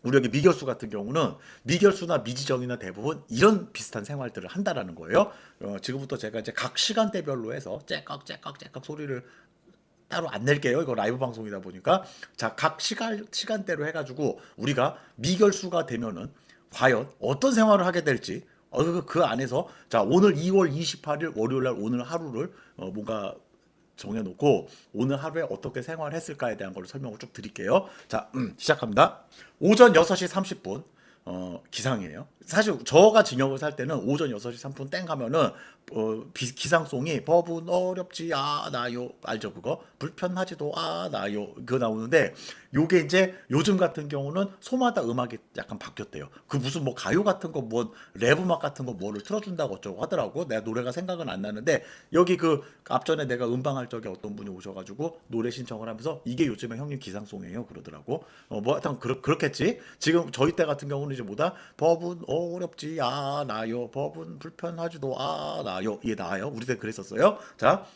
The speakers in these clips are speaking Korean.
우리 여기 미결수 같은 경우는 미결수나 미지정이나 대부분 이런 비슷한 생활들을 한다라는 거예요. 지금부터 제가 이제 각 시간대별로 해서 째깍 소리를 따로 안 낼게요. 이거 라이브 방송이다 보니까. 자, 각 시간대로 해가지고 우리가 미결수가 되면은 과연 어떤 생활을 하게 될지, 그 안에서, 자, 오늘 2월 28일 월요일 날 오늘 하루를 뭔가 정해놓고 오늘 하루에 어떻게 생활했을까에 대한 걸 설명을 쭉 드릴게요. 자, 시작합니다. 오전 6시 30분 기상이에요. 사실 저가 징역을 살 때는 오전 6시 3분 땡 하면은 기상송이 법은 어렵지 않아요. 알죠 그거? 불편하지도 않아요. 그거 나오는데 요게 이제 요즘 같은 경우는 소마다 음악이 약간 바뀌었대요. 그 무슨 뭐 가요 같은 거 뭐 랩 음악 같은 거 뭐를 틀어준다고 어쩌고 하더라고. 내가 노래가 생각은 안 나는데 여기 그 앞전에 내가 음방할 적에 어떤 분이 오셔가지고 노래 신청을 하면서 이게 요즘에 형님 기상송이에요 그러더라고. 뭐 하여튼 그렇겠지. 지금 저희 때 같은 경우는 이제 뭐다 법은 어렵지 않아요. 법은 불편하지도 않아요. 이게 나아요. 우리 때 그랬었어요. 자,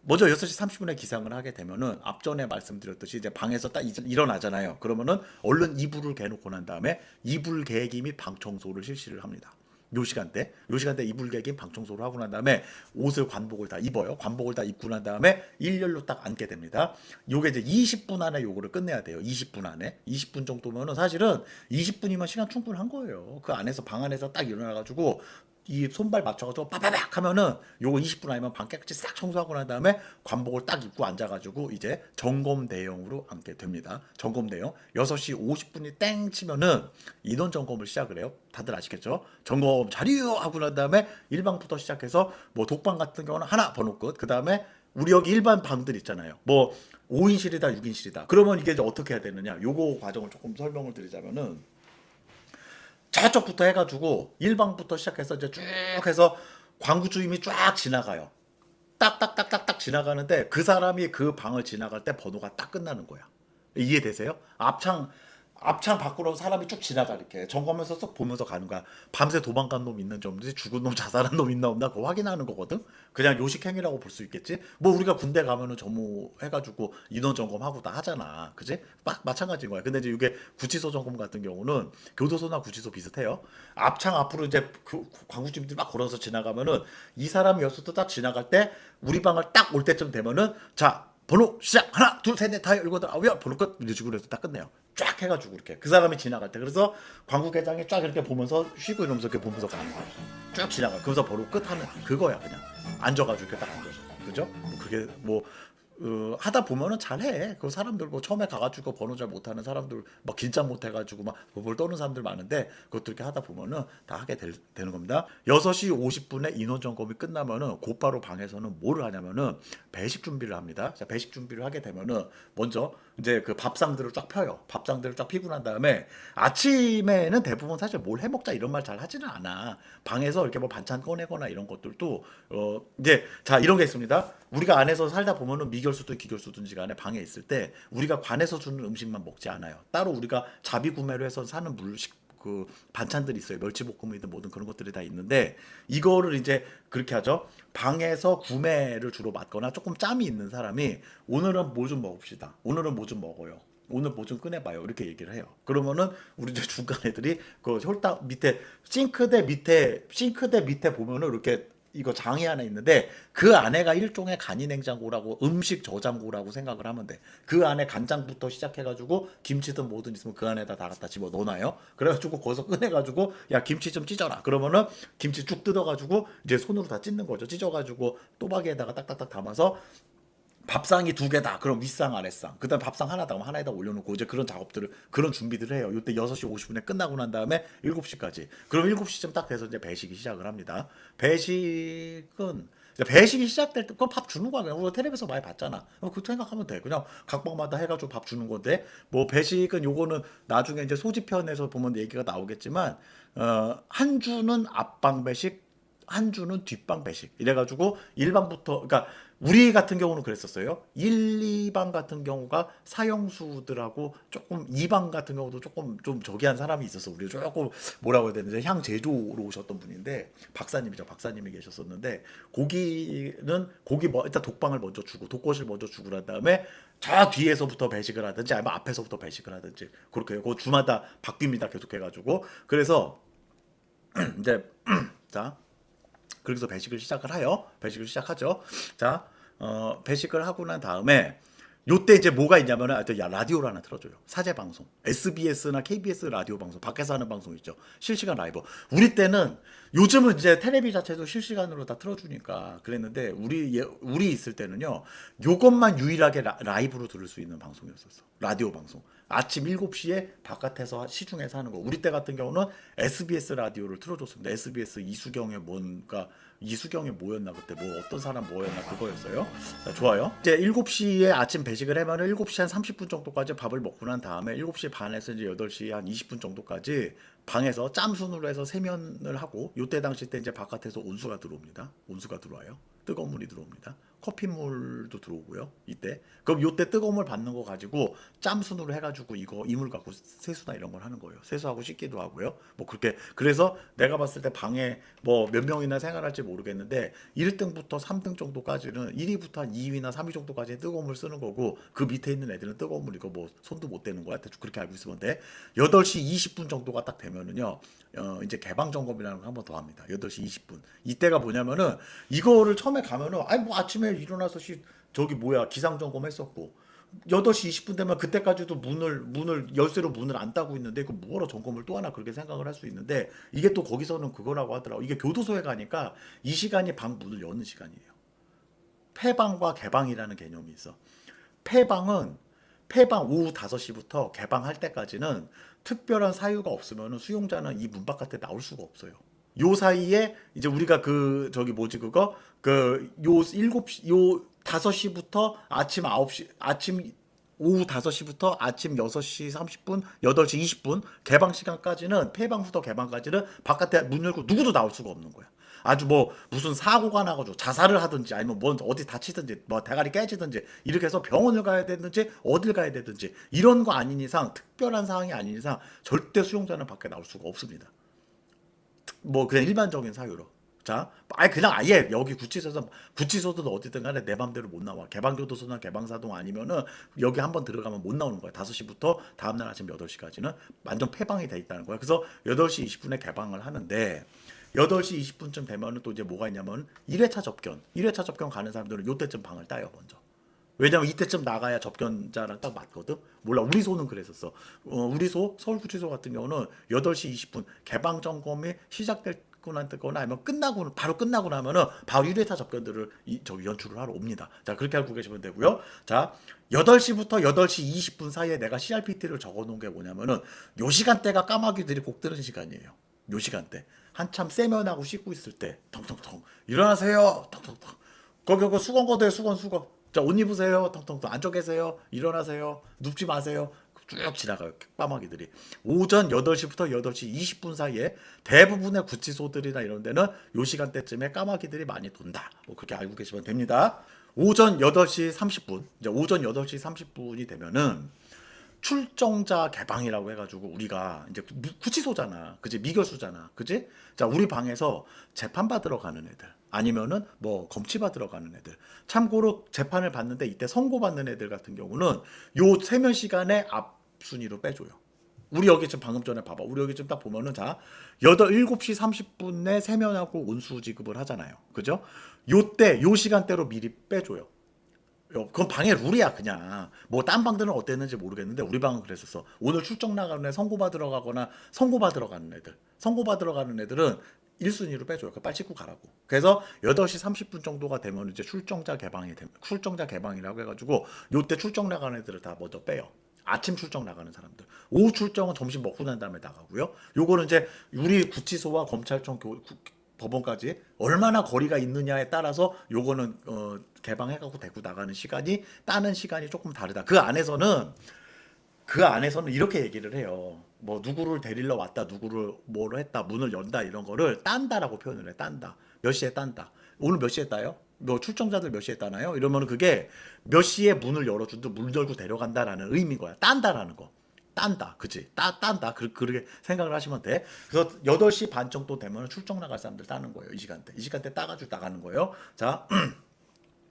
먼저 6시 30분에 기상을 하게 되면은 앞전에 말씀드렸듯이 이제 방에서 딱 일어나잖아요. 그러면은 얼른 이불을 개놓고 난 다음에 이불 개기 및 방 청소를 실시를 합니다. 요 시간대 이불 개기 방 청소를 하고 난 다음에 옷을 관복을 다 입어요. 관복을 다 입고 난 다음에 일렬로 딱 앉게 됩니다. 요게 이제 20분 안에 요거를 끝내야 돼요. 20분 안에. 20분 정도면은 사실은 20분이면 시간 충분한 거예요. 그 안에서 방 안에서 딱 일어나가지고 이 손발 맞춰가지고 빠바박 하면은 요거 20분 아니면 방 깨끗이 싹 청소하고 난 다음에 관복을 딱 입고 앉아가지고 이제 점검 대용으로 앉게 됩니다. 점검 대용 6시 50분이 땡 치면은 인원 점검을 시작을 해요. 다들 아시겠죠? 점검 자료 하고 난 다음에 일방부터 시작해서 뭐 독방 같은 경우는 하나 번호 끝. 그 다음에 우리 여기 일반 방들 있잖아요. 뭐 5인실이다 6인실이다. 그러면 이게 이제 어떻게 해야 되느냐? 요거 과정을 조금 설명을 드리자면은 저쪽부터 해가지고 일방부터 시작해서 이제 쭉 해서 광구 주임이 쫙 지나가요. 딱딱딱딱딱 지나가는데 그 사람이 그 방을 지나갈 때 번호가 딱 끝나는 거야. 이해되세요? 앞창 밖으로 사람이 쭉 지나가 이렇게 점검해서 쏙 보면서 가는 거야. 밤새 도망간 놈 있는지 없는지 죽은 놈 자살한 놈 있나 없나 그거 확인하는 거거든. 그냥 요식행위라고 볼 수 있겠지. 뭐 우리가 군대 가면은 점호해가지고 인원 점검하고 다 하잖아. 그지? 막 마찬가지인 거야. 근데 이제 이게 구치소 점검 같은 경우는 교도소나 구치소 비슷해요. 앞창 앞으로 이제 그 광구주민들이 막 걸어서 지나가면은 이 사람이 여기서 딱 지나갈 때 우리 방을 딱 올 때쯤 되면은 자 번호 시작 하나 둘 셋 넷 다섯 여섯 여덟 아홉 열 번호 끝 이런 식으로 해서 딱 끝내요. 쫙 해가지고 이렇게 그 사람이 지나갈 때 그래서 광국회장이 쫙 이렇게 보면서 쉬고 이러면서 이렇게 보면서 가는 거야. 쭉 지나가. 그래서 번호 끝 하는 그거야 그냥 앉아가지고 이렇게 딱 앉아서 그죠? 뭐 그게 뭐 하다 보면은 잘해. 그 사람들 뭐 처음에 가가지고 번호 잘 못하는 사람들 막 길장 못해가지고 막뭘 떠는 사람들 많은데 그것도 이렇게 하다 보면은 다 하게 되는 겁니다. 6시 50분에 인원 점검이 끝나면은 곧바로 방에서는 뭐를 하냐면은 배식 준비를 합니다. 자, 배식 준비를 하게 되면은 먼저 이제 그 밥상들을 쫙 펴요. 밥상들을 쫙 피고 난 다음에 아침에는 대부분 사실 뭘 해먹자 이런 말 잘 하지는 않아. 방에서 이렇게 뭐 반찬 꺼내거나 이런 것들도 이제 자 이런 게 있습니다. 우리가 안에서 살다 보면은 미결수든 기결수든지 간에 방에 있을 때 우리가 관에서 주는 음식만 먹지 않아요. 따로 우리가 자비 구매로 해서 사는 물식 그 반찬들이 있어요. 멸치볶음이든 뭐든 그런 것들이 다 있는데 이거를 이제 그렇게 하죠. 방에서 구매를 주로 맡거나 조금 짬이 있는 사람이 오늘은 뭐 좀 먹읍시다. 오늘은 뭐 좀 먹어요. 오늘 뭐 좀 꺼내봐요. 이렇게 얘기를 해요. 그러면은 우리 이제 중간 애들이 그 홀딱 밑에 싱크대 밑에 보면은 이렇게 이거 장이 하나 있는데 그 안에가 일종의 간이 냉장고라고 음식 저장고라고 생각을 하면 돼. 그 안에 간장부터 시작해가지고 김치든 뭐든 있으면 그 안에다 다 갖다 집어 넣어놔요. 그래가지고 거기서 꺼내가지고 야 김치 좀 찢어라. 그러면은 김치 쭉 뜯어가지고 이제 손으로 다 찢는 거죠. 찢어가지고 또박이에다가 딱딱딱 담아서 밥상이 두 개다. 그럼 윗상 아랫상. 그다음 밥상 하나다. 그럼 하나에다 올려놓고 이제 그런 작업들을 그런 준비들을 해요. 이때 6시 50분에 끝나고 난 다음에 7시까지. 그럼 7시쯤 딱 돼서 이제 배식이 시작을 합니다. 배식은 이제 배식이 시작될 때 그럼 밥 주는 거야. 그냥 우리가 텔레비에서 많이 봤잖아. 그 생각하면 돼. 그냥 각방마다 해가지고 밥 주는 건데 뭐 배식은 요거는 나중에 이제 소지편에서 보면 얘기가 나오겠지만 한 주는 앞방 배식 한 주는 뒷방 배식 이래가지고 일방부터 그러니까 우리 같은 경우는 그랬었어요. 1, 2방 같은 경우가 사형수들하고 조금 2방 같은 경우도 조금 좀 저기 한 사람이 있었어. 우리 조금 뭐라고 해야 되는지 향 제조로 오셨던 분인데 박사님이죠. 박사님이 계셨었는데 고기 뭐 일단 독방을 먼저 주고 독것을 먼저 주고 난 다음에 저 뒤에서부터 배식을 하든지 아니면 앞에서부터 배식을 하든지 그렇게 해요. 그 주마다 바뀝니다. 계속 해가지고 그래서 이제 자 그래서 배식을 시작을 해요. 배식을 시작하죠. 자, 배식을 하고 난 다음에 요때 이제 뭐가 있냐면은 야 라디오를 하나 틀어줘요. 사제 방송, SBS나 KBS 라디오 방송, 밖에서 하는 방송 있죠. 실시간 라이브. 우리 때는 요즘은 이제 텔레비 자체도 실시간으로 다 틀어주니까 그랬는데 우리 있을 때는요. 요것만 유일하게 라이브로 들을 수 있는 방송이었었어. 라디오 방송. 아침 7시에 바깥에서 시중에서 하는 거. 우리 때 같은 경우는 SBS 라디오를 틀어줬습니다. SBS 이수경의 뭐였나 그때 뭐 어떤 사람 뭐였나 그거였어요. 자, 좋아요. 이제 7시에 아침 배식을 하면 7시 한 30분 정도까지 밥을 먹고 난 다음에 7시 반에서 이제 8시 한 20분 정도까지 방에서 짬순으로 해서 세면을 하고 요때 당시 때 이제 바깥에서 온수가 들어옵니다. 온수가 들어와요. 뜨거운 물이 들어옵니다. 커피물도 들어오고요. 이때 그럼 요때 뜨거운 물 받는 거 가지고 짬순으로 해가지고 이거 이물 갖고 세수나 이런 걸 하는 거예요. 세수하고 씻기도 하고요. 뭐 그렇게 그래서 내가 봤을 때 방에 뭐 몇 명이나 생활할지 모르겠는데 1등부터 3등 정도까지는 1위부터 한 2위나 3위 정도까지 뜨거운 물 쓰는 거고 그 밑에 있는 애들은 뜨거운 물 이거 뭐 손도 못 대는 거야. 대충 그렇게 알고 있으면 돼. 8시 20분 정도가 딱 되면은요. 이제 개방 점검이라는 걸 한 번 더 합니다. 8시 20분. 이때가 뭐냐면은 이거를 처음에 가면은 아니 뭐 아침에 일어나서 저기 뭐야 기상 점검 했었고 8시 20분 되면 그때까지도 문을 열쇠로 문을 안 따고 있는데 그 뭐하러 점검을 또 하나 그렇게 생각을 할 수 있는데 이게 또 거기서는 그거라고 하더라고. 이게 교도소에 가니까 이 시간이 방 문을 여는 시간이에요. 폐방과 개방이라는 개념이 있어. 폐방은 폐방 오후 5시부터 개방할 때까지는 특별한 사유가 없으면 수용자는 이 문 바깥에 나올 수가 없어요. 요 사이에 이제 우리가 그 저기 뭐지 그거 요 7시 요 5시부터 아침 9시 아침 오후 5시부터 아침 6시 30분, 8시 20분 개방 시간까지는 폐방부터 개방까지는 바깥에 문 열고 누구도 나올 수가 없는 거야. 아주 뭐 무슨 사고가 나가지고 자살을 하든지 아니면 뭐 어디 다치든지 뭐 대가리 깨지든지 이렇게 해서 병원을 가야 되든지 어딜 가야 되든지 이런 거 아닌 이상 특별한 상황이 아닌 이상 절대 수용자는 밖에 나올 수가 없습니다. 뭐 그냥 일반적인 사유로. 자, 그냥 아예 여기 구치소든 어디든 간에 내 맘대로 못 나와. 개방교도소나 개방사동 아니면은 여기 한번 들어가면 못 나오는 거야. 5시부터 다음날 아침 8시까지는 완전 폐방이 돼 있다는 거야. 그래서 8시 20분에 개방을 하는데 8시 20분쯤 되면은 또 이제 뭐가 있냐면 1회차 접견 가는 사람들은 요때쯤 방을 따요, 먼저. 왜냐면 이때쯤 나가야 접견자랑 딱 맞거든. 몰라 우리 소는 그랬었어. 우리 소 서울구치소 같은 경우는 8시 20분 개방 점검이 시작됐거나 아니면 바로 끝나고 나면은 바로 1회차 접견들을 저기 연출을 하러 옵니다. 자 그렇게 알고 계시면 되고요. 자 8시부터 8시 20분 사이에 내가 CRPT를 적어놓은 게 뭐냐면은 요 시간대가 까마귀들이 꼭 뜨는 시간이에요. 요 시간대 한참 세면하고 씻고 있을 때 텅텅텅 일어나세요 텅텅텅 거기 수건 걷어요 수건 자, 옷 입으세요. 텅텅텅. 앉아 계세요. 일어나세요. 눕지 마세요. 쭉 지나가요. 까마귀들이. 오전 8시부터 8시 20분 사이에 대부분의 구치소들이나 이런 데는 요 시간대쯤에 까마귀들이 많이 돈다. 뭐 그렇게 알고 계시면 됩니다. 오전 8시 30분. 이제 오전 8시 30분이 되면은 출정자 개방이라고 해가지고 우리가 이제 구치소잖아, 그지? 미결수잖아, 그지? 자, 우리 방에서 재판 받으러 가는 애들, 아니면은 뭐 검치 받으러 가는 애들. 참고로 재판을 받는데 이때 선고받는 애들 같은 경우는 요 세면 시간에 앞 순위로 빼줘요. 우리 여기 지금 방금 전에 봐봐. 우리 여기 지금 딱 보면은 자, 7시 30분에 세면하고 온수 지급을 하잖아요. 그죠? 요때, 요 시간대로 미리 빼줘요. 그건 방의 룰이야 그냥. 뭐 딴 방들은 어땠는지 모르겠는데 우리 방은 그랬었어. 오늘 출정 나가는 애 선고받으러 가거나 선고받으러 가는 애들 선고받으러 가는 애들은 1순위로 빼줘요. 빨리 씻고 가라고. 그래서 8시 30분 정도가 되면 이제 출정자 개방이라고 해가지고 요때 출정 나가는 애들을 다 먼저 빼요. 아침 출정 나가는 사람들. 오후 출정은 점심 먹고 난 다음에 나가고요. 요거는 이제 우리 구치소와 검찰청 법원까지 얼마나 거리가 있느냐에 따라서 요거는 개방해갖고 데리고 나가는 시간이 따는 시간이 조금 다르다. 그 안에서는 이렇게 얘기를 해요. 뭐 누구를 데리러 왔다, 누구를 뭐로 했다, 문을 연다 이런 거를 딴다라고 표현을 해. 딴다. 몇 시에 딴다. 오늘 몇 시에 따요? 뭐 출정자들 몇 시에 따나요? 이러면 그게 몇 시에 문을 열어준다, 문 열고 데려간다라는 의미인 거야. 딴다라는 거. 딴다, 그치? 딴다. 그렇게 생각을 하시면 돼. 그래서 8시 반 정도 되면 출정 나갈 사람들 따는 거예요. 이 시간대. 이 시간대 따가지고 나가는 거예요. 자,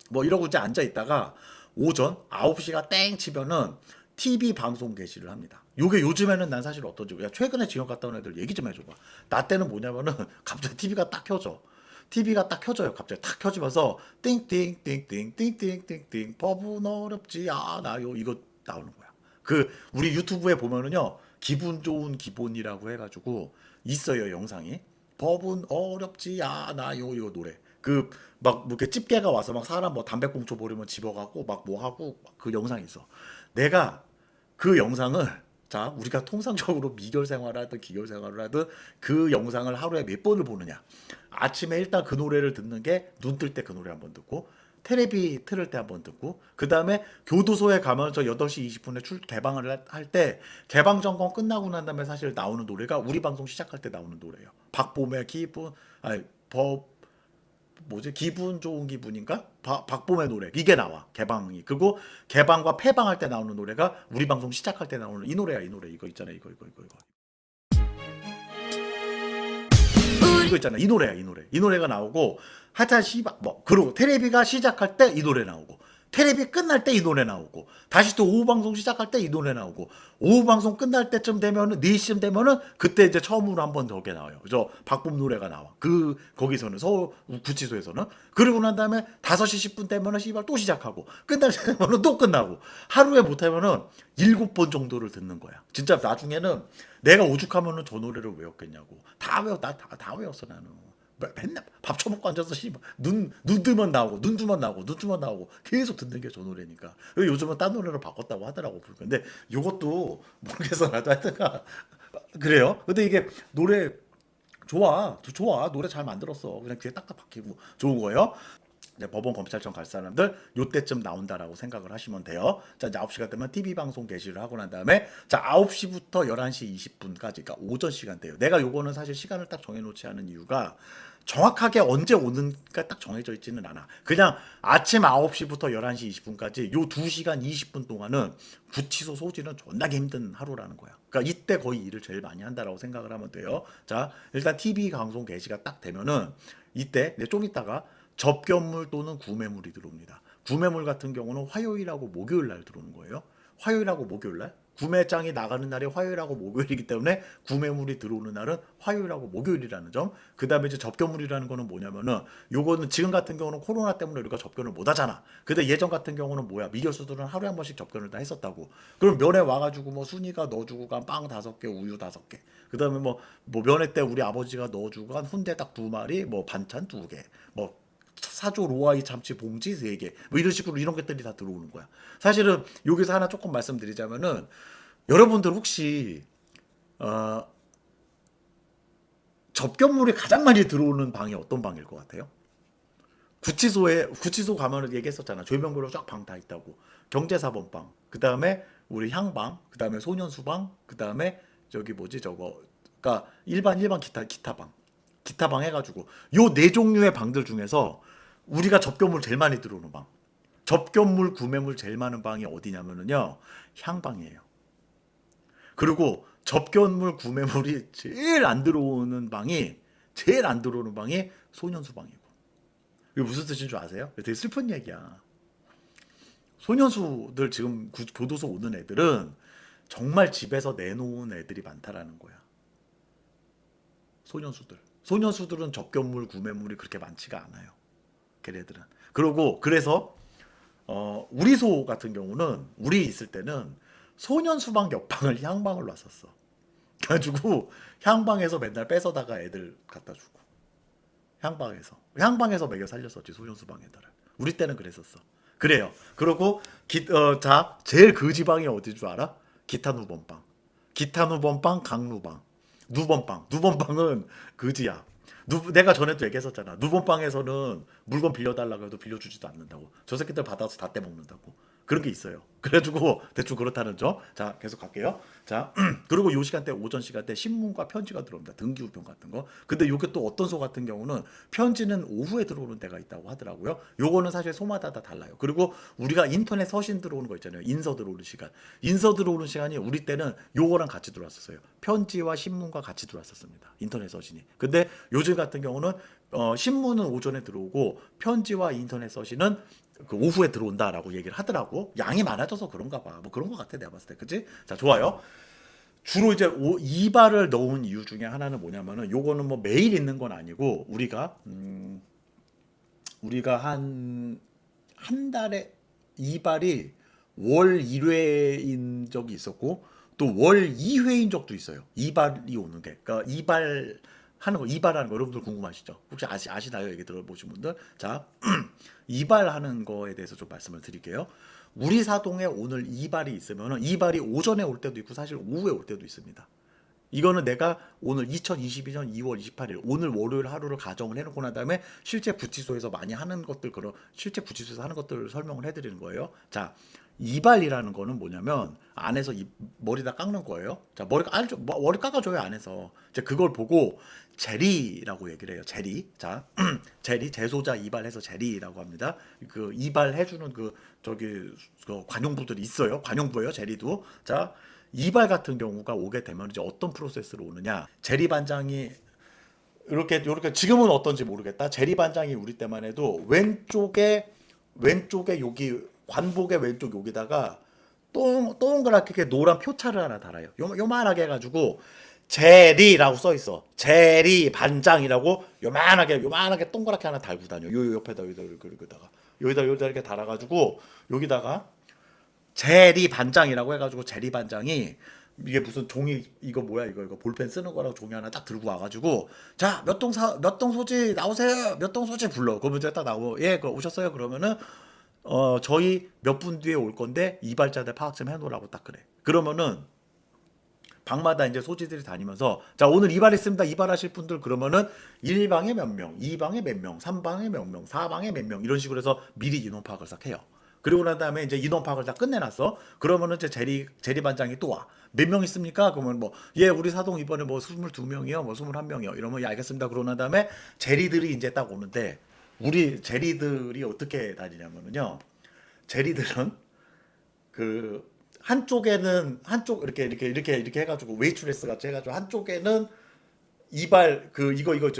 뭐 이러고 이제 앉아 있다가 오전 9시가 땡 치면은 TV 방송 게시를 합니다. 요게 요즘에는 난 사실 어떤지, 야, 최근에 지역 갔다 온 애들 얘기 좀 해줘봐. 나 때는 뭐냐면은 갑자기 TV가 딱 켜져. TV가 딱 켜져요. 갑자기 탁 켜지면서 띵띵띵띵띵띵띵띵띵 법은 어렵지 않아요. 이거 나오는 거야. 그 우리 유튜브에 보면은요, 기분 좋은 기본이라고 해가지고 있어요, 영상이. 법은 어렵지 않아요. 이거 노래. 그 막 뭐 이렇게 집게가 와서 막 사람 뭐 담배꽁초 버리면 집어가고 막 뭐 하고 그 영상이 있어. 내가 그 영상을, 자, 우리가 통상적으로 미결 생활을 하든 기결 생활을 하든 그 영상을 하루에 몇 번을 보느냐. 아침에 일단 그 노래를 듣는 게, 눈 뜰 때 그 노래 한번 듣고, 테레비 틀을 때 한번 듣고, 그 다음에 교도소에 가면 저 8시 20분에 개방을 할 때, 개방 점검 끝나고 난 다음에 사실 나오는 노래가 우리 방송 시작할 때 나오는 노래예요. 박봄의 기분, 아니, 뭐지, 기분 좋은 기분인가? 박봄의 노래 이게 나와, 개방이. 그리고 개방과 폐방할 때 나오는 노래가 우리 방송 시작할 때 나오는 이 노래야. 이 노래 이거 있잖아. 이거 있잖아. 이 노래야. 이 노래가 나오고, 하여튼 씨발 뭐, 그리고 테레비가 시작할 때 이 노래 나오고, 테레비 끝날 때 이 노래 나오고, 다시 또 오후 방송 시작할 때 이 노래 나오고, 오후 방송 끝날 때쯤 되면은 4시쯤 되면은 그때 이제 처음으로 한번 저게 나와요. 저 박봄 노래가 나와. 그 거기서는 서울 구치소에서는. 그리고 난 다음에 5시 10분 되면은 씨발 또 시작하고, 끝날 때 되면은 또 끝나고, 하루에 못하면은 7번 정도를 듣는 거야. 진짜 나중에는 내가 오죽하면은 저 노래를 외웠겠냐고. 다 외워. 다 외웠어 나는. 맨날 밥 처먹고 앉아서 눈 뜨면 나오고, 눈 뜨면 나오고, 눈 뜨면 나오고, 계속 듣는 게 저 노래니까. 요즘은 딴 노래로 바꿨다고 하더라고. 근데 요것도 모르겠어. 나도 하여튼가 그래요. 근데 이게 노래 좋아. 노래 잘 만들었어. 그냥 귀에 딱딱 박히고 좋은 거예요. 이제 법원 검찰청 갈 사람들 요때쯤 나온다라고 생각을 하시면 돼요. 자, 이제 9시가 되면 TV 방송 게시를 하고 난 다음에, 자, 9시부터 11시 20분까지, 그러니까 오전 시간대예요. 내가 요거는 사실 시간을 딱 정해놓지 않은 이유가, 정확하게 언제 오는가 딱 정해져 있지는 않아. 그냥 아침 9시부터 11시 20분까지 요 2시간 20분 동안은 구치소 소지는 존나게 힘든 하루라는 거야. 그러니까 이때 거의 일을 제일 많이 한다라고 생각을 하면 돼요. 자, 일단 TV 방송 게시가 딱 되면은 이때 좀 있다가 접견물 또는 구매물이 들어옵니다. 구매물 같은 경우는 화요일하고 목요일 날 들어오는 거예요. 화요일하고 목요일 날. 구매장이 나가는 날이 화요일하고 목요일이기 때문에 구매물이 들어오는 날은 화요일하고 목요일이라는 점. 그 다음에 이제 접견물이라는 거는 뭐냐면은, 요거는 지금 같은 경우는 코로나 때문에 우리가 접견을 못 하잖아. 근데 예전 같은 경우는 뭐야, 미결수들은 하루에 한 번씩 접견을 다 했었다고. 그럼 면회 와가지고 뭐 순이가 넣어주고 간 빵 5개, 우유 5개. 그 다음에 뭐 면회 때 우리 아버지가 넣어주고 간 훈대 딱 2마리, 뭐 반찬 2개, 뭐 사조 로아이 참치 봉지 3개, 뭐 이런 식으로 이런 것들이 다 들어오는 거야. 사실은 여기서 하나 조금 말씀드리자면은, 여러분들 혹시 어, 접견물이 가장 많이 들어오는 방이 어떤 방일 것 같아요? 구치소 가면은 얘기했었잖아. 조명구로 쫙 방 다 있다고. 경제사범방, 그 다음에 우리 향방, 그 다음에 소년수방, 그 다음에 저기 뭐지 저거, 그러니까 일반 기타 방 해가지고 요 네 종류의 방들 중에서 우리가 접견물 제일 많이 들어오는 방, 접견물 구매물 제일 많은 방이 어디냐면은요, 향방이에요. 그리고 접견물 구매물이 제일 안 들어오는 방이 소년수방이고. 이게 무슨 뜻인 줄 아세요? 되게 슬픈 얘기야. 소년수들 지금 교도소 오는 애들은 정말 집에서 내놓은 애들이 많다라는 거야. 소년수들은 접견물 구매물이 그렇게 많지가 않아요. 걔네들은. 그리고 그래서 우리 소 같은 경우는, 우리 있을 때는 소년 수방 옆방을 향방을 놨었어. 그래가지고 향방에서 맨날 뺏어다가 애들 갖다 주고, 향방에서 먹여 살렸었지, 소년 수방 애들을. 우리 때는 그랬었어. 그래요. 그리고 자, 제일 그 지방이 어디 줄 알아? 기타 누범방. 기타 누범방, 강누방. 누범방은 그지야. 내가 전에도 얘기했었잖아. 누범방에서는 물건 빌려달라고 해도 빌려주지도 않는다고. 저 새끼들 받아서 다 떼먹는다고. 그런 게 있어요. 그래가지고 대충 그렇다는 점. 자, 계속 갈게요. 자, 그리고 요 시간대 오전 시간대 신문과 편지가 들어옵니다. 등기우편 같은 거. 근데 요게 또 어떤 소 같은 경우는 편지는 오후에 들어오는 데가 있다고 하더라고요. 요거는 사실 소마다 다 달라요. 그리고 우리가 인터넷 서신 들어오는 거 있잖아요. 인서 들어오는 시간. 인서 들어오는 시간이 우리 때는 요거랑 같이 들어왔었어요. 편지와 신문과 같이 들어왔었습니다. 인터넷 서신이. 근데 요즘 같은 경우는 신문은 오전에 들어오고 편지와 인터넷 서신은 그 오후에 들어온다라고 얘기를 하더라고. 양이 많아져서 그런가 봐. 뭐 그런 것 같아 내가 봤을 때. 그치? 자, 좋아요. 주로 이제 이발을 넣은 이유 중에 하나는 뭐냐면은 요거는 뭐 매일 있는 건 아니고 우리가 한 달에 이발이 월 1회인 적이 있었고 또 월 2회인 적도 있어요. 이발이 오는 게. 그러니까 이발하는 거 여러분들 궁금하시죠? 혹시 아시나요? 얘기 들어보신 분들. 자, 이발하는 거에 대해서 좀 말씀을 드릴게요. 우리 사동에 오늘 이발이 있으면 이발이 오전에 올 때도 있고 사실 오후에 올 때도 있습니다. 이거는 내가 오늘 2022년 2월 28일 오늘 월요일 하루를 가정을 해놓고 난 다음에 실제 구치소에서 많이 하는 것들 그런 실제 구치소에서 하는 것들을 설명을 해드리는 거예요. 자, 이발이라는 거는 뭐냐면 안에서 머리 다 깎는 거예요. 자, 알죠? 머리 깎아줘요 안에서. 이제 그걸 보고 제리라고 얘기를 해요. 제리. 자, 제리 재소자 이발해서 제리라고 합니다. 그 이발해주는 그 관용부들이 있어요. 관용부예요. 제리도. 자. 이발 같은 경우가 오게 되면 이제 어떤 프로세스로 오느냐? 제리 반장이 이렇게 지금은 어떤지 모르겠다. 제리 반장이 우리 때만 해도 왼쪽에 여기 관복의 왼쪽 여기다가 동그랗게 이렇게 노란 표차를 하나 달아요. 요만하게 해가지고 제리라고 써 있어. 제리 반장이라고 요만하게 동그랗게 하나 달고 다녀. 요 옆에다 여기다 이렇게 달아가지고 여기다가 제리 반장이라고 해가지고 제리 반장이 이게 무슨 종이 이거 뭐야 이거 볼펜 쓰는 거라고 종이 하나 딱 들고 와가지고 자 몇 동 소지 나오세요 몇 동 소지 불러 그러면 이제 딱 나오고 예 오셨어요 그러면은 저희 몇 분 뒤에 올 건데 이발자들 파악 좀 해놓으라고 딱 그래. 그러면은 방마다 이제 소지들이 다니면서 자 오늘 이발했습니다 이발하실 분들 그러면은 1방에 몇 명, 2방에 몇 명, 3방에 몇 명, 4방에 몇 명 이런 식으로 해서 미리 인원 파악을 싹 해요. 그리고 난 다음에 이제 인원 파악을 다 끝내놨어. 그러면은 이제 제리 반장이 또 와. 몇 명 있습니까? 그러면 뭐, 예, 우리 사동 이번에 뭐 22명이요, 뭐 21명이요. 이러면 예, 알겠습니다. 그러고 난 다음에 제리들이 이제 딱 오는데, 우리 제리들이 어떻게 다니냐면은요. 제리들은 그 한쪽 이렇게 해가지고 웨이트레스 같이 해가지고 한쪽에는 이발 이거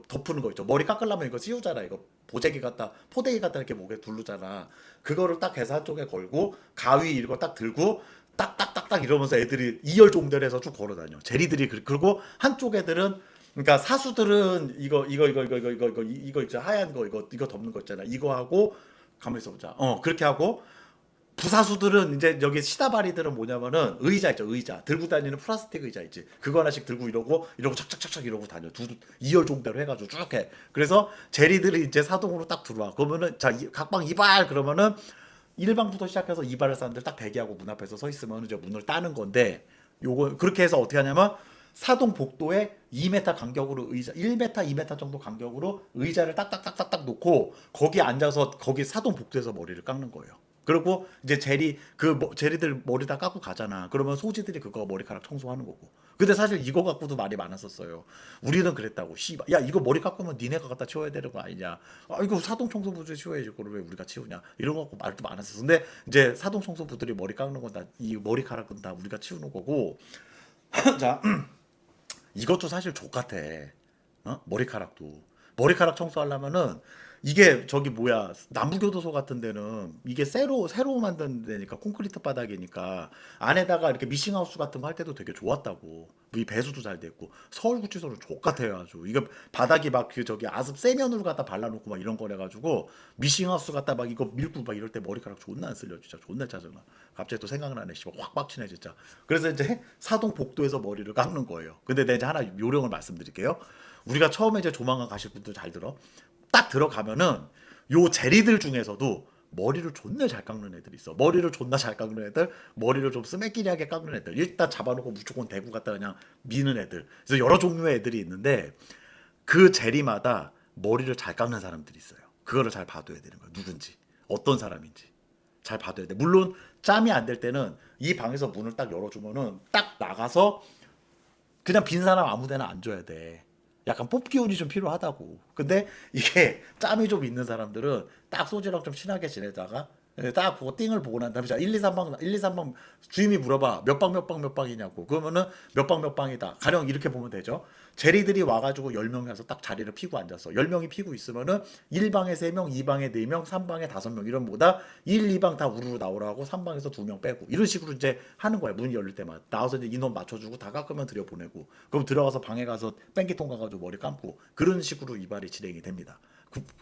덮는 거 있죠. 머리 깎으려면 이거 씌우잖아. 이거 포대기 갖다 이렇게 목에 두르잖아. 그거를 딱 해서 한쪽에 걸고 가위 이거 딱 들고 딱딱딱딱 이러면서 애들이 이열종대해서 쭉 걸어다녀. 제리들이 그리고 한쪽 애들은 그러니까 사수들은 이거 있죠. 하얀 거 이거 덮는 거 있잖아. 이거 하고 가만히 있어 보자. 그렇게 하고 부사수들은 이제 여기 시다바리들은 뭐냐면은 의자 있죠 의자 들고 다니는 플라스틱 의자 있지 그거 하나씩 들고 이러고 착착착착 이러고 다녀 이열종대로 해가지고 쭉 해. 그래서 제리들이 이제 사동으로 딱 들어와. 그러면은 자 각방 이발 그러면은 1방부터 시작해서 이발할 사람들 딱 대기하고 문 앞에서 서 있으면 이제 문을 따는 건데 요거 그렇게 해서 어떻게 하냐면 사동 복도에 2m 간격으로 의자 1m 2m 정도 간격으로 의자를 딱딱딱딱딱 놓고 거기 앉아서 거기 사동 복도에서 머리를 깎는 거예요. 그리고 이제 제리들 머리 다 깎고 가잖아. 그러면 소지들이 그거 머리카락 청소하는 거고. 근데 사실 이거 갖고도 말이 많았었어요. 우리는 그랬다고. 씨발, 야 이거 머리 깎으면 니네가 갖다 치워야 되는 거 아니냐? 아 이거 사동 청소부들이 치워야지. 그걸 왜 우리가 치우냐? 이런 거 갖고 말도 많았었어. 근데 이제 사동 청소부들이 머리 깎는 건 다 이 머리카락은 다 우리가 치우는 거고. 자, 이것도 사실 족같아. 머리카락 청소하려면은 이게 저기 뭐야 남부교도소 같은 데는 이게 새로 만든 데니까 콘크리트 바닥이니까 안에다가 이렇게 미싱하우스 같은 거 할 때도 되게 좋았다고. 이 배수도 잘 됐고 서울구치소는 족같아요 아주. 이거 바닥이 막 그 저기 아습 세면으로 갖다 발라놓고 막 이런 거래 가지고 미싱하우스 갖다 막 이거 밀고 막 이럴 때 머리카락 존나 안 쓸려 진짜 존나 짜증나. 갑자기 또 생각나네 씨발 확 빡치네 진짜. 그래서 이제 사동 복도에서 머리를 깎는 거예요. 근데 내가 이제 하나 요령을 말씀드릴게요. 우리가 처음에 이제 조만간 가실 분들 잘 들어. 딱 들어가면은 요 제리들 중에서도 머리를 존나 잘 깎는 애들이 있어. 머리를 존나 잘 깎는 애들, 머리를 좀 스매끼리하게 깎는 애들. 일단 잡아놓고 무조건 대구 갖다 그냥 미는 애들. 그래서 여러 종류의 애들이 있는데 그 제리마다 머리를 잘 깎는 사람들이 있어요. 그거를 잘 봐둬야 되는 거야. 누군지, 어떤 사람인지. 잘 봐둬야 돼. 물론 짬이 안 될 때는 이 방에서 문을 딱 열어주면은 딱 나가서 그냥 빈 사람 아무데나 앉아야 돼. 약간 뽑기 운이 좀 필요하다고. 근데 이게 짬이 좀 있는 사람들은 딱 소지랑 좀 친하게 지내다가 딱 보고 띵을 보고 난 다음에 자 1, 2, 3방 1, 2, 3방 주임이 물어봐 몇 방 몇 방 몇 방이냐고. 그러면은 몇 방 몇 방이다. 가령 이렇게 보면 되죠. 제리들이 와가지고 10명이 와서 딱 자리를 피고 앉았어. 10명이 피고 있으면은 1방에 3명, 2방에 4명, 3방에 5명 이런 보다 1, 2방 다 우르르 나오라고 3방에서 2명 빼고 이런 식으로 이제 하는 거야. 문이 열릴 때마다 나와서 이제 인원 맞춰주고 다 깎으면 들여보내고 그럼 들어가서 방에 가서 뺑기통 가가지고 머리 감고 그런 식으로 이발이 진행이 됩니다.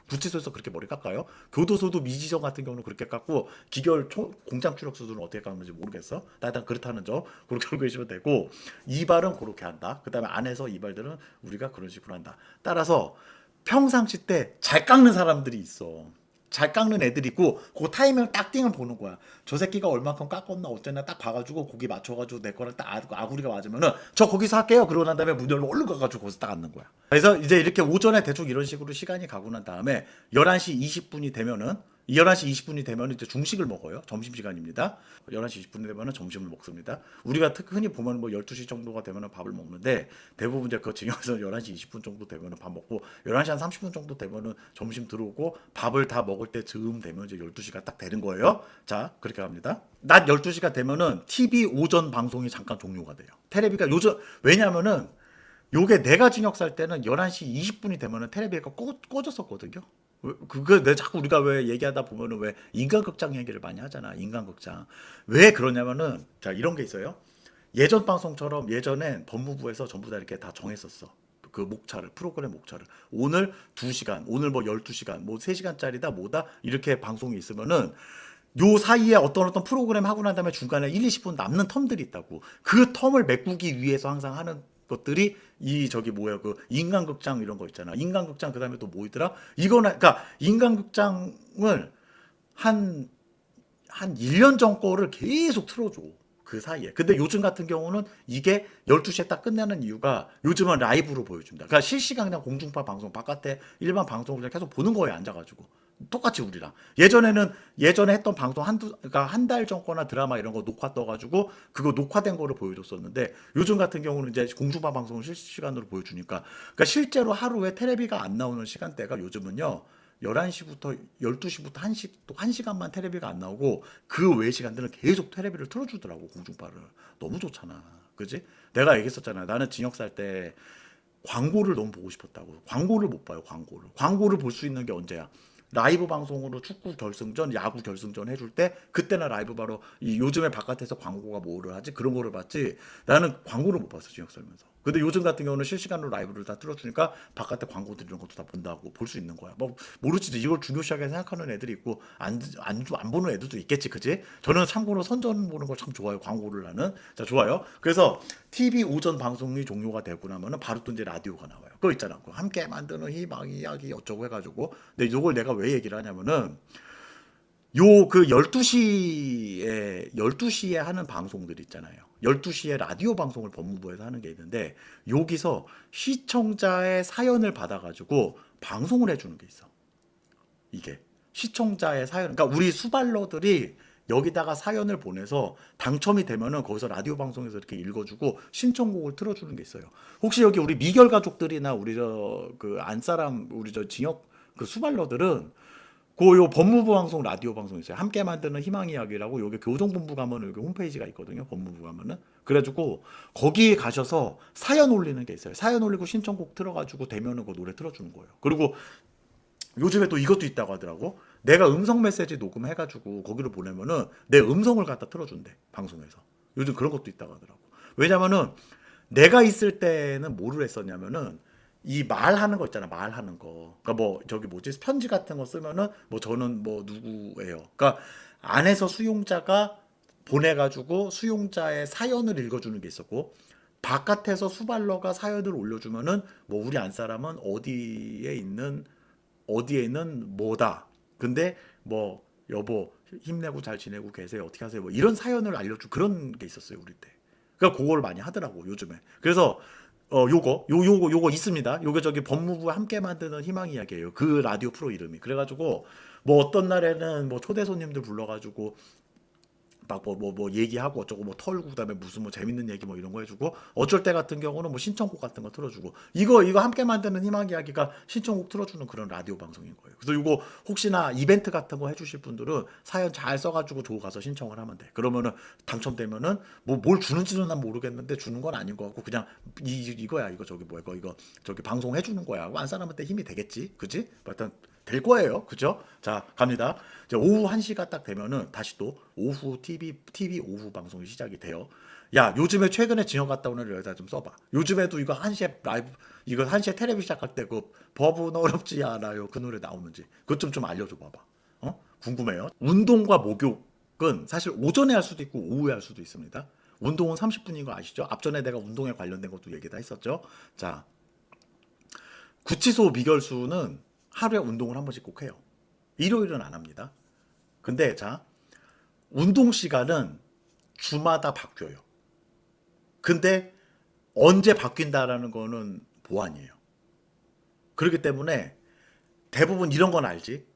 구치소에서 그렇게 머리 깎아요? 교도소도 미지정 같은 경우는 그렇게 깎고 기결 공장 추력수들은 어떻게 깎는지 모르겠어. 일단 그렇다는 점 그렇게 알고 계시면 되고 이발은 그렇게 한다. 그 다음에 안에서 이발들은 우리가 그런 식으로 한다. 따라서 평상시 때 잘 깎는 사람들이 있어. 잘 깎는 애들이 있고 그 타이밍을 딱 띵을 보는 거야. 저 새끼가 얼마큼 깎았나 어쨌나 딱 봐가지고 거기 맞춰가지고 내 거랑 딱 아구리가 맞으면은 저 거기서 할게요. 그러고 난 다음에 문 열고 얼른 가가지고 거기서 딱 앉는 거야. 그래서 이제 이렇게 오전에 대충 이런 식으로 시간이 가고 난 다음에 11시 20분이 되면은 11시 20분이 되면 이제 중식을 먹어요. 점심시간입니다. 11시 20분이 되면 점심을 먹습니다. 우리가 흔히 보면 뭐 12시 정도가 되면 밥을 먹는데 대부분 이제 그 징역에서 11시 20분 정도 되면 밥 먹고 11시 한 30분 정도 되면 점심 들어오고 밥을 다 먹을 때 즈음 되면 이제 12시가 딱 되는 거예요. 자, 그렇게 합니다. 낮 12시가 되면은 TV 오전 방송이 잠깐 종료가 돼요. 테레비가 요즘 왜냐면은 요게 내가 징역 살 때는 11시 20분이 되면은 테레비가 꺼졌었거든요. 그거 내 자꾸 우리가 왜 얘기하다 보면은 왜 인간극장 얘기를 많이 하잖아. 인간극장. 왜 그러냐면은 자 이런 게 있어요. 예전 방송처럼 예전엔 법무부에서 전부 다 이렇게 다 정했었어. 그 목차를 프로그램 목차를 오늘 2시간 오늘 뭐 12시간 뭐 3시간짜리다 뭐다 이렇게 방송이 있으면은 요 사이에 어떤 프로그램 하고 난 다음에 중간에 1, 20분 남는 텀들이 있다고. 그 텀을 메꾸기 위해서 항상 하는 것들이 이 저기 뭐야 그 인간극장 이런 거 있잖아. 인간극장 그다음에 또 뭐 있더라? 이거는 그러니까 인간극장을 한 1년 전 거를 계속 틀어줘. 그 사이에. 근데 요즘 같은 경우는 이게 12시에 딱 끝나는 이유가 요즘은 라이브로 보여준다. 그러니까 실시간 그냥 공중파 방송 바깥에 일반 방송을 그냥 계속 보는 거예요. 앉아가지고. 똑같이 우리랑. 예전에 했던 방송 그러니까 한 달 전 거나 드라마 이런 거 녹화 떠가지고 그거 녹화된 거를 보여줬었는데 요즘 같은 경우는 이제 공중파 방송을 실시간으로 보여주니까 그러니까 실제로 하루에 테레비가 안 나오는 시간대가 요즘은요. 11시부터 12시부터 1시 또 1시간만 테레비가 안 나오고 그 외 시간들은 계속 테레비를 틀어주더라고 공중파를. 너무 좋잖아. 그지? 내가 얘기했었잖아. 나는 징역 살 때 광고를 너무 보고 싶었다고. 광고를 못 봐요. 광고를 볼 수 있는 게 언제야? 라이브 방송으로 축구 결승전, 야구 결승전 해줄 때 그때나 라이브 바로 요즘에 바깥에서 광고가 뭐를 하지 그런 거를 봤지. 나는 광고를 못 봤어 징역 살면서. 근데 요즘 같은 경우는 실시간으로 라이브를 다 틀어주니까 바깥에 광고들 이런 것도 다 본다고 볼 수 있는 거야. 뭐 모르지 이걸 중요시하게 생각하는 애들이 있고 안 보는 애들도 있겠지, 그지? 저는 참고로 선전 보는 걸 참 좋아요. 광고를 나는. 자 좋아요. 그래서 TV 오전 방송이 종료가 되고 나면은 바로 또 이제 라디오가 나와요. 그거 있잖아. 그 함께 만드는 희망 이야기 어쩌고 해가지고. 근데 이걸 내가 왜 얘기를 하냐면은 요 그 12시에 하는 방송들 있잖아요. 12시에 라디오 방송을 법무부에서 하는 게 있는데 여기서 시청자의 사연을 받아가지고 방송을 해주는 게 있어. 이게 시청자의 사연. 그러니까 우리 수발러들이 여기다가 사연을 보내서 당첨이 되면은 거기서 라디오 방송에서 이렇게 읽어주고 신청곡을 틀어주는 게 있어요. 혹시 여기 우리 미결 가족들이나 우리 저 그 안사람 우리 저 징역 그 수발러들은 요 법무부 방송 라디오 방송 있어요. 함께 만드는 희망 이야기라고 여기 교정본부 가면은 여기 홈페이지가 있거든요. 법무부 가면은 그래가지고 거기 가셔서 사연 올리는 게 있어요. 사연 올리고 신청곡 틀어가지고 되면은 그 노래 틀어주는 거예요. 그리고 요즘에 또 이것도 있다고 하더라고. 내가 음성 메시지 녹음해가지고 거기로 보내면은 내 음성을 갖다 틀어준대 방송에서. 요즘 그런 것도 있다고 하더라고. 왜냐면은 내가 있을 때는 뭐를 했었냐면은 이 말하는 거 있잖아. 말하는 거. 그러니까 뭐 저기 뭐지 편지 같은 거 쓰면은 뭐 저는 뭐 누구예요. 그러니까 안에서 수용자가 보내가지고 수용자의 사연을 읽어주는 게 있었고 바깥에서 수발러가 사연을 올려주면은 뭐 우리 안 사람은 어디에 있는 뭐다. 근데 뭐 여보 힘내고 잘 지내고 계세요. 어떻게 하세요? 뭐 이런 사연을 알려주 그런 게 있었어요 우리 때. 그러니까 그걸 많이 하더라고 요즘에. 그래서 요거 있습니다. 요게 저기 법무부와 함께 만드는 희망 이야기예요. 그 라디오 프로 이름이. 그래가지고 뭐 어떤 날에는 뭐 초대 손님들 불러가지고 막 뭐 얘기하고 어쩌고 뭐 털고 그다음에 무슨 뭐 재밌는 얘기 뭐 이런 거 해주고 어쩔 때 같은 경우는 뭐 신청곡 같은 거 틀어주고 이거 함께 만드는 희망 이야기가 신청곡 틀어주는 그런 라디오 방송인 거예요. 그래서 이거 혹시나 이벤트 같은 거 해주실 분들은 사연 잘 써가지고 조 가서 신청을 하면 돼. 그러면은 당첨되면은 뭐 뭘 주는지는 난 모르겠는데 주는 건 아닌 것 같고 그냥 이거야 이거 저기 뭐야 이거 저기 방송 해주는 거야. 안 사람한테 힘이 되겠지, 그지? 일단 될 거예요. 그죠? 자, 갑니다. 이제 오후 1시가 딱 되면은 다시 또 오후 TV 오후 방송이 시작이 돼요. 야, 요즘에 최근에 징역 갔다 오는 여자 좀 써봐. 요즘에도 이거 1시에 라이브, 이거 1시에 텔레비 시작할 때 그 법은 어렵지 않아요. 그 노래 나오는지. 그것 좀 알려줘 봐봐. 궁금해요. 운동과 목욕은 사실 오전에 할 수도 있고 오후에 할 수도 있습니다. 운동은 30분인 거 아시죠? 앞전에 내가 운동에 관련된 것도 얘기 다 했었죠. 자, 구치소 미결수는 하루에 운동을 한 번씩 꼭 해요. 일요일은 안 합니다. 근데 자, 운동 시간은 주마다 바뀌어요. 근데 언제 바뀐다라는 거는 보안이에요. 그렇기 때문에 대부분 이런 건 알지.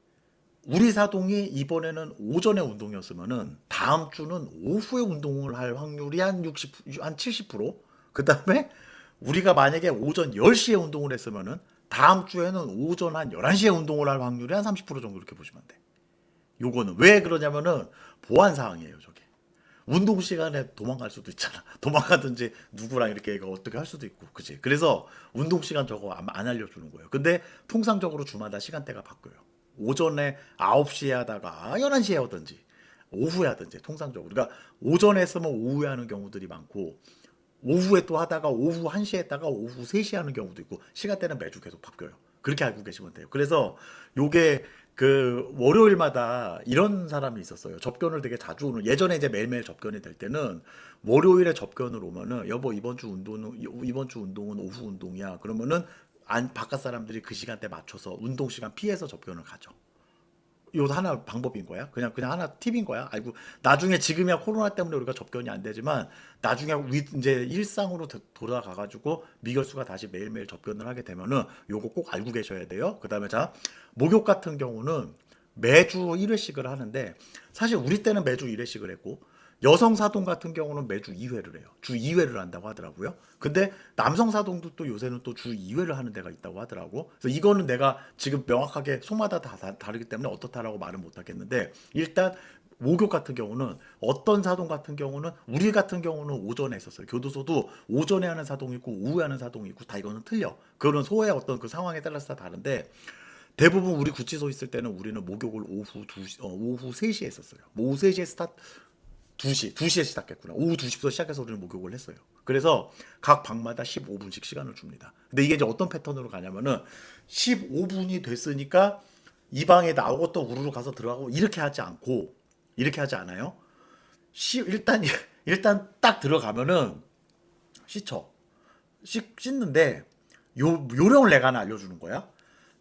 우리 사동이 이번에는 오전에 운동이었으면은 다음 주는 오후에 운동을 할 확률이 한 60, 한 70%. 그 다음에 우리가 만약에 오전 10시에 운동을 했으면은 다음 주에는 오전 한 11시에 운동을 할 확률이 한 30% 정도 이렇게 보시면 돼. 요거는 왜 그러냐면은 보안 사항이에요, 저게. 운동 시간에 도망갈 수도 있잖아. 도망가든지 누구랑 이렇게 이거 어떻게 할 수도 있고, 그치? 그래서 운동 시간 저거 안 알려주는 거예요. 근데 통상적으로 주마다 시간대가 바뀌어요. 오전에 9시에 하다가 11시에 하든지 오후에 하든지 통상적으로. 그러니까 오전에 했으면 오후에 하는 경우들이 많고 오후에 또 하다가 오후 1시에 했다가 오후 3시에 하는 경우도 있고 시간대는 매주 계속 바뀌어요. 그렇게 알고 계시면 돼요. 그래서 요게 그 월요일마다 이런 사람이 있었어요. 접견을 되게 자주 오는 예전에 이제 매일매일 접견이 될 때는 월요일에 접견을 오면은 여보 이번 주 운동은 오후 운동이야. 그러면은 안 바깥 사람들이 그 시간대 맞춰서 운동 시간 피해서 접견을 가죠. 이것도 하나 방법인 거야. 그냥 하나 팁인 거야. 알고 나중에 지금이야 코로나 때문에 우리가 접견이 안 되지만 나중에 이제 일상으로 돌아가 가지고 미결수가 다시 매일매일 접견을 하게 되면은 요거 꼭 알고 계셔야 돼요. 그다음에 자, 목욕 같은 경우는 매주 1회씩을 하는데 사실 우리 때는 매주 1회씩을 했고 여성 사동 같은 경우는 매주 2회를 해요. 주 2회를 한다고 하더라고요. 근데 남성 사동도 또 요새는 또 주 2회를 하는 데가 있다고 하더라고. 그래서 이거는 내가 지금 명확하게 소마다 다 다르기 때문에 어떻다라고 말은 못 하겠는데 일단 목욕 같은 경우는 어떤 사동 같은 경우는 우리 같은 경우는 오전에 했었어요. 교도소도 오전에 하는 사동이 있고 오후에 하는 사동이 있고 다 이거는 틀려. 그거는 소의 어떤 그 상황에 따라서 다 다른데 대부분 우리 구치소 있을 때는 우리는 목욕을 오후 3시에 했었어요. 뭐 오후 3시에 스타트 2시에 시작했구나. 오후 2시부터 시작해서 우리는 목욕을 했어요. 그래서 각 방마다 15분씩 시간을 줍니다. 근데 이게 이제 어떤 패턴으로 가냐면은 15분이 됐으니까 이 방에 나오고 또 우르르 가서 들어가고 이렇게 하지 않아요. 일단 일단 딱 들어가면은 씻어. 씻는데 요령을 내가 하나 알려주는 거야.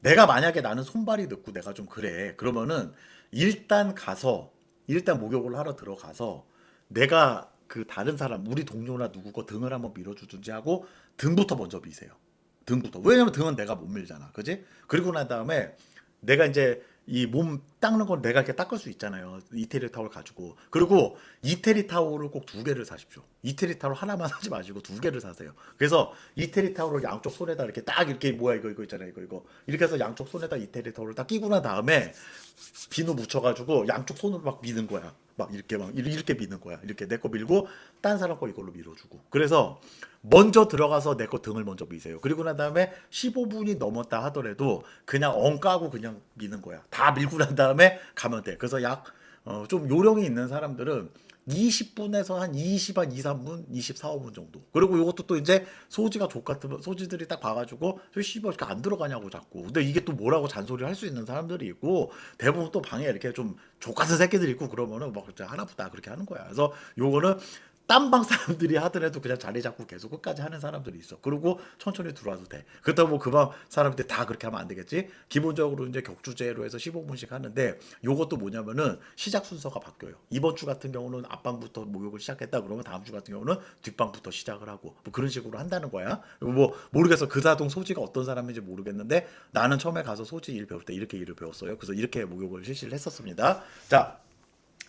내가 만약에 나는 손발이 늦고 내가 좀 그래. 그러면은 일단 가서 일단 목욕을 하러 들어가서 내가 그 다른 사람 우리 동료나 누구 거 등을 한번 밀어주든지 하고 등부터 먼저 미세요. 등부터. 왜냐면 등은 내가 못 밀잖아. 그지? 그리고 난 다음에 내가 이제 이 몸 닦는 건 내가 이렇게 닦을 수 있잖아요. 이태리 타올 가지고. 그리고 이태리 타올을 꼭 2개를 사십시오. 이태리 타올 하나만 사지 마시고 2개를 사세요. 그래서 이태리 타올을 양쪽 손에다 이렇게 딱 이렇게 뭐야 이거 있잖아요. 이거. 이렇게 해서 양쪽 손에다 이태리 타올을 딱 끼고 난 다음에 비누 묻혀가지고 양쪽 손으로 막 미는 거야. 막 이렇게 미는 거야. 이렇게 내 거 밀고 딴 사람 거 이걸로 밀어주고. 그래서 먼저 들어가서 내 거 등을 먼저 미세요. 그리고 난 다음에 15분이 넘었다 하더라도 그냥 엉 까고 그냥 미는 거야. 다 밀고 난 다음에 가면 돼. 그래서 좀 요령이 있는 사람들은 20분에서 한 20, 한 2, 3분, 24, 5분 정도. 그리고 이것도 또 이제 소지가 족같으면 소지들이 딱 봐가지고 저 씨발 이렇게 안 들어가냐고 자꾸. 근데 이게 또 뭐라고 잔소리 할 수 있는 사람들이 있고 대부분 또 방에 이렇게 좀 족같은 새끼들이 있고 그러면은 막 진짜 하나보다 그렇게 하는 거야. 그래서 요거는 딴방 사람들이 하더라도 그냥 자리 잡고 계속 끝까지 하는 사람들이 있어. 그리고 천천히 들어와도 돼. 그렇다고 뭐 그 방 사람들 다 그렇게 하면 안 되겠지. 기본적으로 이제 격주제로 해서 15분씩 하는데 요것도 뭐냐면은 시작 순서가 바뀌어요. 이번 주 같은 경우는 앞방부터 목욕을 시작했다 그러면 다음 주 같은 경우는 뒷방부터 시작을 하고 뭐 그런 식으로 한다는 거야. 뭐 모르겠어. 그 사동 소지가 어떤 사람인지 모르겠는데 나는 처음에 가서 소지 일 배울 때 이렇게 일을 배웠어요. 그래서 이렇게 목욕을 실시를 했었습니다. 자,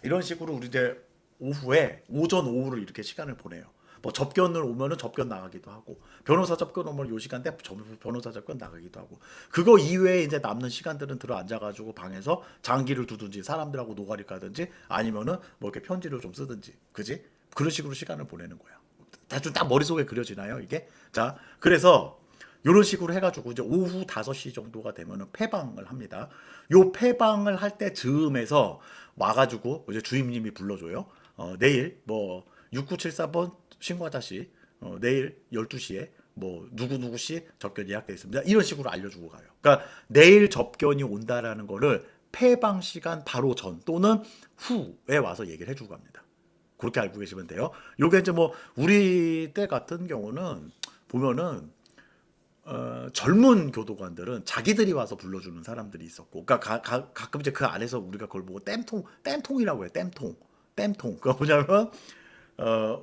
이런 식으로 우리 이제 오후에 오전 오후를 이렇게 시간을 보내요. 뭐 접견을 오면은 접견 나가기도 하고 변호사 접견 오면 요 시간대 변호사 접견 나가기도 하고 그거 이외에 이제 남는 시간들은 들어 앉아가지고 방에서 장기를 두든지 사람들하고 노가리 까든지 아니면은 뭐 이렇게 편지를 좀 쓰든지 그지 그런 식으로 시간을 보내는 거야. 대충 딱 머릿속에 그려지나요 이게? 자 그래서 이런 식으로 해가지고 이제 오후 5시 정도가 되면은 폐방을 합니다. 요 폐방을 할 때 즈음에서 와가지고 이제 주임님이 불러줘요. 내일 뭐 6974번 신고하자 씨, 내일 12시에 뭐 누구누구 씨 접견 예약돼 있습니다. 이런 식으로 알려주고 가요. 그러니까 내일 접견이 온다라는 거를 폐방 시간 바로 전 또는 후에 와서 얘기를 해주고 갑니다. 그렇게 알고 계시면 돼요. 요게 이제 뭐 우리 때 같은 경우는 보면은 젊은 교도관들은 자기들이 와서 불러주는 사람들이 있었고, 그러니까 가끔 이제 그 안에서 우리가 그걸 보고 땜통이라고 해요. 땜통. 그거 뭐냐면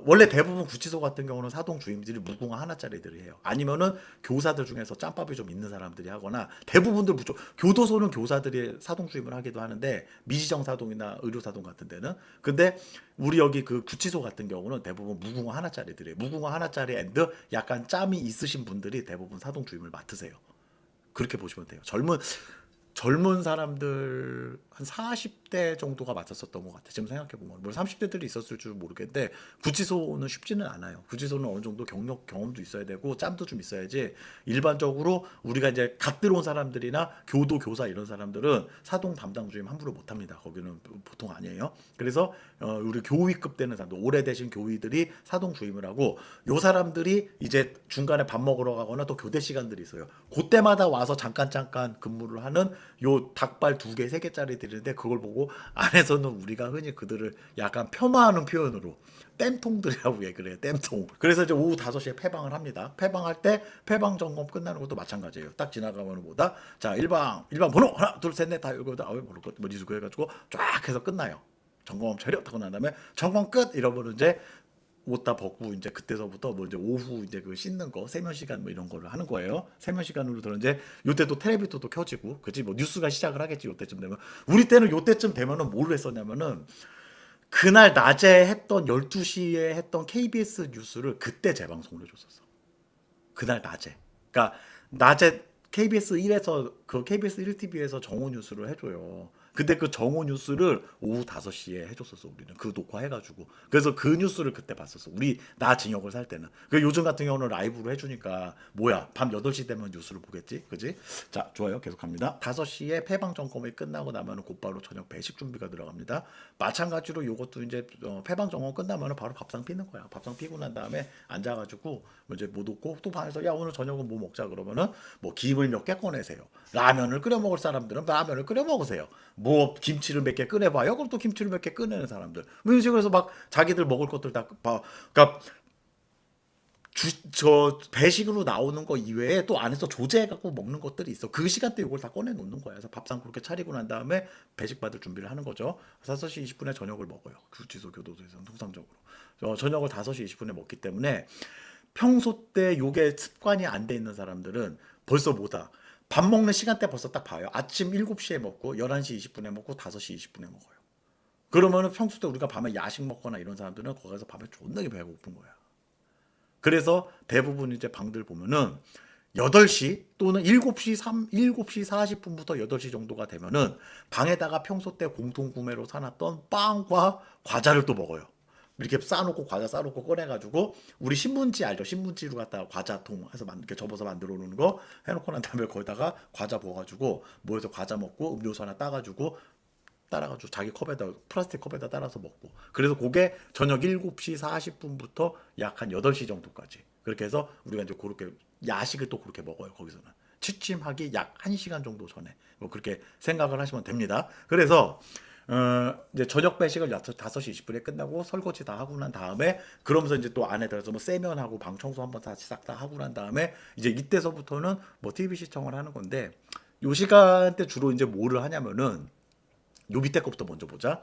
원래 대부분 구치소 같은 경우는 사동 주임들이 무궁화 하나짜리들이 해요. 아니면은 교사들 중에서 짬밥이 좀 있는 사람들이 하거나 대부분들 교도소는 교사들이 사동 주임을 하기도 하는데 미지정 사동이나 의료 사동 같은 데는 근데 우리 여기 그 구치소 같은 경우는 대부분 무궁화 하나짜리들이에요. 무궁화 하나짜리 앤드 약간 짬이 있으신 분들이 대부분 사동 주임을 맡으세요. 그렇게 보시면 돼요. 젊은 사람들 한 40대 정도가 맡았었던 것 같아요. 지금 생각해보면. 뭐 30대들이 있었을 줄 모르겠는데 구치소는 쉽지는 않아요. 구치소는 어느 정도 경험도 있어야 되고 짬도 좀 있어야지 일반적으로 우리가 이제 갓 들어온 사람들이나 교사 이런 사람들은 사동 담당 주임 함부로 못합니다. 거기는 보통 아니에요. 그래서 우리 교위급 되는 사람들 오래되신 교위들이 사동 주임을 하고 요 사람들이 이제 중간에 밥 먹으러 가거나 또 교대 시간들이 있어요. 그때마다 와서 잠깐 근무를 하는 요 닭발 2개, 3개짜리 드리는데 그걸 보고 안에서는 우리가 흔히 그들을 약간 폄하하는 표현으로 땜통들이라고 얘기를 해요. 땜통. 그래서 이제 오후 5시에 폐방을 합니다. 폐방할 때 폐방 점검 끝나는 것도 마찬가지예요. 딱 지나가면 뭐다? 자, 1방 번호 하나, 둘, 셋, 넷 다 이거 다 번호 끝 뭐 리스크 해가지고 쫙 해서 끝나요. 점검 차렷 하고 난 다음에 점검 끝 이러면 이제 옷 다 벗고 이제 그때서부터 뭐 이제 오후 이제 그 씻는 거 세면 시간 뭐 이런 거를 하는 거예요. 세면 시간으로 들어 이제 요때도 텔레비전도 켜지고 그치 뭐 뉴스가 시작을 하겠지 요때쯤 되면 우리 때는 요때쯤 되면은 뭘 했었냐면은 그날 낮에 했던 12시에 했던 KBS 뉴스를 그때 재방송을 해줬었어. 그날 낮에. 그러니까 낮에 KBS 1에서 그 KBS 1TV에서 정오 뉴스를 해줘요. 근데 그 정오 뉴스를 오후 5시에 해줬었어 우리는 그 녹화해가지고 그래서 그 뉴스를 그때 봤었어 우리 나 징역을 살 때는 그 요즘 같은 경우는 라이브로 해주니까 뭐야 밤 8시 되면 뉴스를 보겠지 그지 자 좋아요 계속합니다 5시에 폐방 점검이 끝나고 나면 곧바로 저녁 배식 준비가 들어갑니다 마찬가지로 요것도 이제 폐방 점검 끝나면 바로 밥상 피는 거야 밥상 피고 난 다음에 앉아가지고 이제 못 먹고 또 방에서 야 오늘 저녁은 뭐 먹자 그러면은 뭐 김을 몇 개 꺼내세요 라면을 끓여 먹을 사람들은 라면을 끓여 먹으세요 뭐 김치를 몇 개 꺼내봐요. 그럼 또 김치를 몇 개 꺼내는 사람들. 뭐 이런 식으로 해서 막 자기들 먹을 것들 다 봐. 그러니까 저 배식으로 나오는 거 이외에 또 안에서 조제해갖고 먹는 것들이 있어. 그 시간대 이걸 다 꺼내 놓는 거야. 그래서 밥상 그렇게 차리고 난 다음에 배식 받을 준비를 하는 거죠. 5시 20분에 저녁을 먹어요. 구치소 교도소에서는 통상적으로. 저녁을 5시 20분에 먹기 때문에 평소 때 요게 습관이 안 돼 있는 사람들은 벌써 뭐다. 밥 먹는 시간대 벌써 딱 봐요. 아침 7시에 먹고 11시 20분에 먹고 5시 20분에 먹어요. 그러면은 평소 때 우리가 밤에 야식 먹거나 이런 사람들은 거기서 밤에 존나게 배가 고픈 거야. 그래서 대부분 이제 방들 보면은 8시 또는 7시 40분부터 8시 정도가 되면은 방에다가 평소 때 공통 구매로 사놨던 빵과 과자를 또 먹어요. 이렇게 과자 싸놓고 꺼내가지고 우리 신문지 알죠? 신문지로 갖다가 과자통 해서 이렇게 접어서 만들어 놓는 거 해놓고 난 다음에 거기다가 과자 부어가지고 모여서 과자 먹고 음료수 하나 따라가지고 자기 컵에다 플라스틱 컵에다 따라서 먹고 그래서 그게 저녁 7시 40분부터 약 한 8시 정도까지 그렇게 해서 우리가 이제 그렇게 야식을 또 그렇게 먹어요 거기서는 취침하기 약 1시간 정도 전에 뭐 그렇게 생각을 하시면 됩니다. 그래서 이제 저녁 배식을 5시 20분에 끝나고 설거지 다 하고 난 다음에 그러면서 이제 또 안에 들어서 뭐 세면하고 방 청소 한번 다시 싹 다 하고 난 다음에 이제 이때서부터는 뭐 TV 시청을 하는 건데 요 시간대 주로 이제 뭐를 하냐면은 요 밑에 거부터 먼저 보자.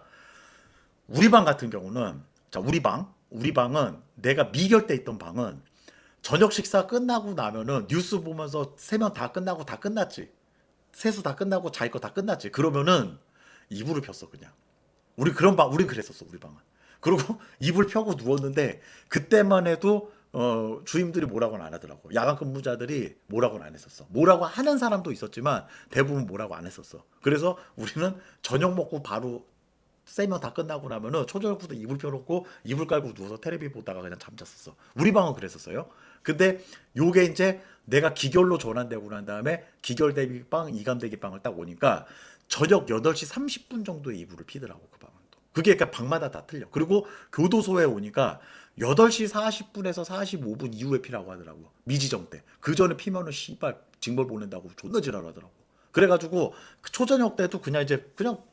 우리 방 같은 경우는 자 우리 방은 내가 미결 때 있던 방은 저녁 식사 끝나고 나면은 뉴스 보면서 세면 다 끝나고 다 끝났지. 세수 다 끝나고 자기 거 다 끝났지. 그러면은 이불을 폈어 그냥. 우리 그랬었어 우리 방은. 그리고 이불 펴고 누웠는데 그때만 해도 주임들이 뭐라고는 안 하더라고. 야간 근무자들이 뭐라고는 안 했었어. 뭐라고 하는 사람도 있었지만 대부분 뭐라고 안 했었어. 그래서 우리는 저녁 먹고 바로 세면 다 끝나고 나면은 초저녁부터 이불 펴놓고 이불 깔고 누워서 테레비 보다가 그냥 잠잤었어. 우리 방은 그랬었어요. 근데 요게 이제 내가 기결로 전환되고 난 다음에 기결 대비방, 이감 대기방을 딱 오니까 저녁 8시 30분 정도에 이불을 피더라고 그 방은 또. 그게 그러니까 방마다 다 틀려. 그리고 교도소에 오니까 8시 40분에서 45분 이후에 피라고 하더라고. 미지정 때. 그 전에 피면은 씨발 징벌 보낸다고 존나 지랄하더라고. 그래가지고 그 초저녁 때도 그냥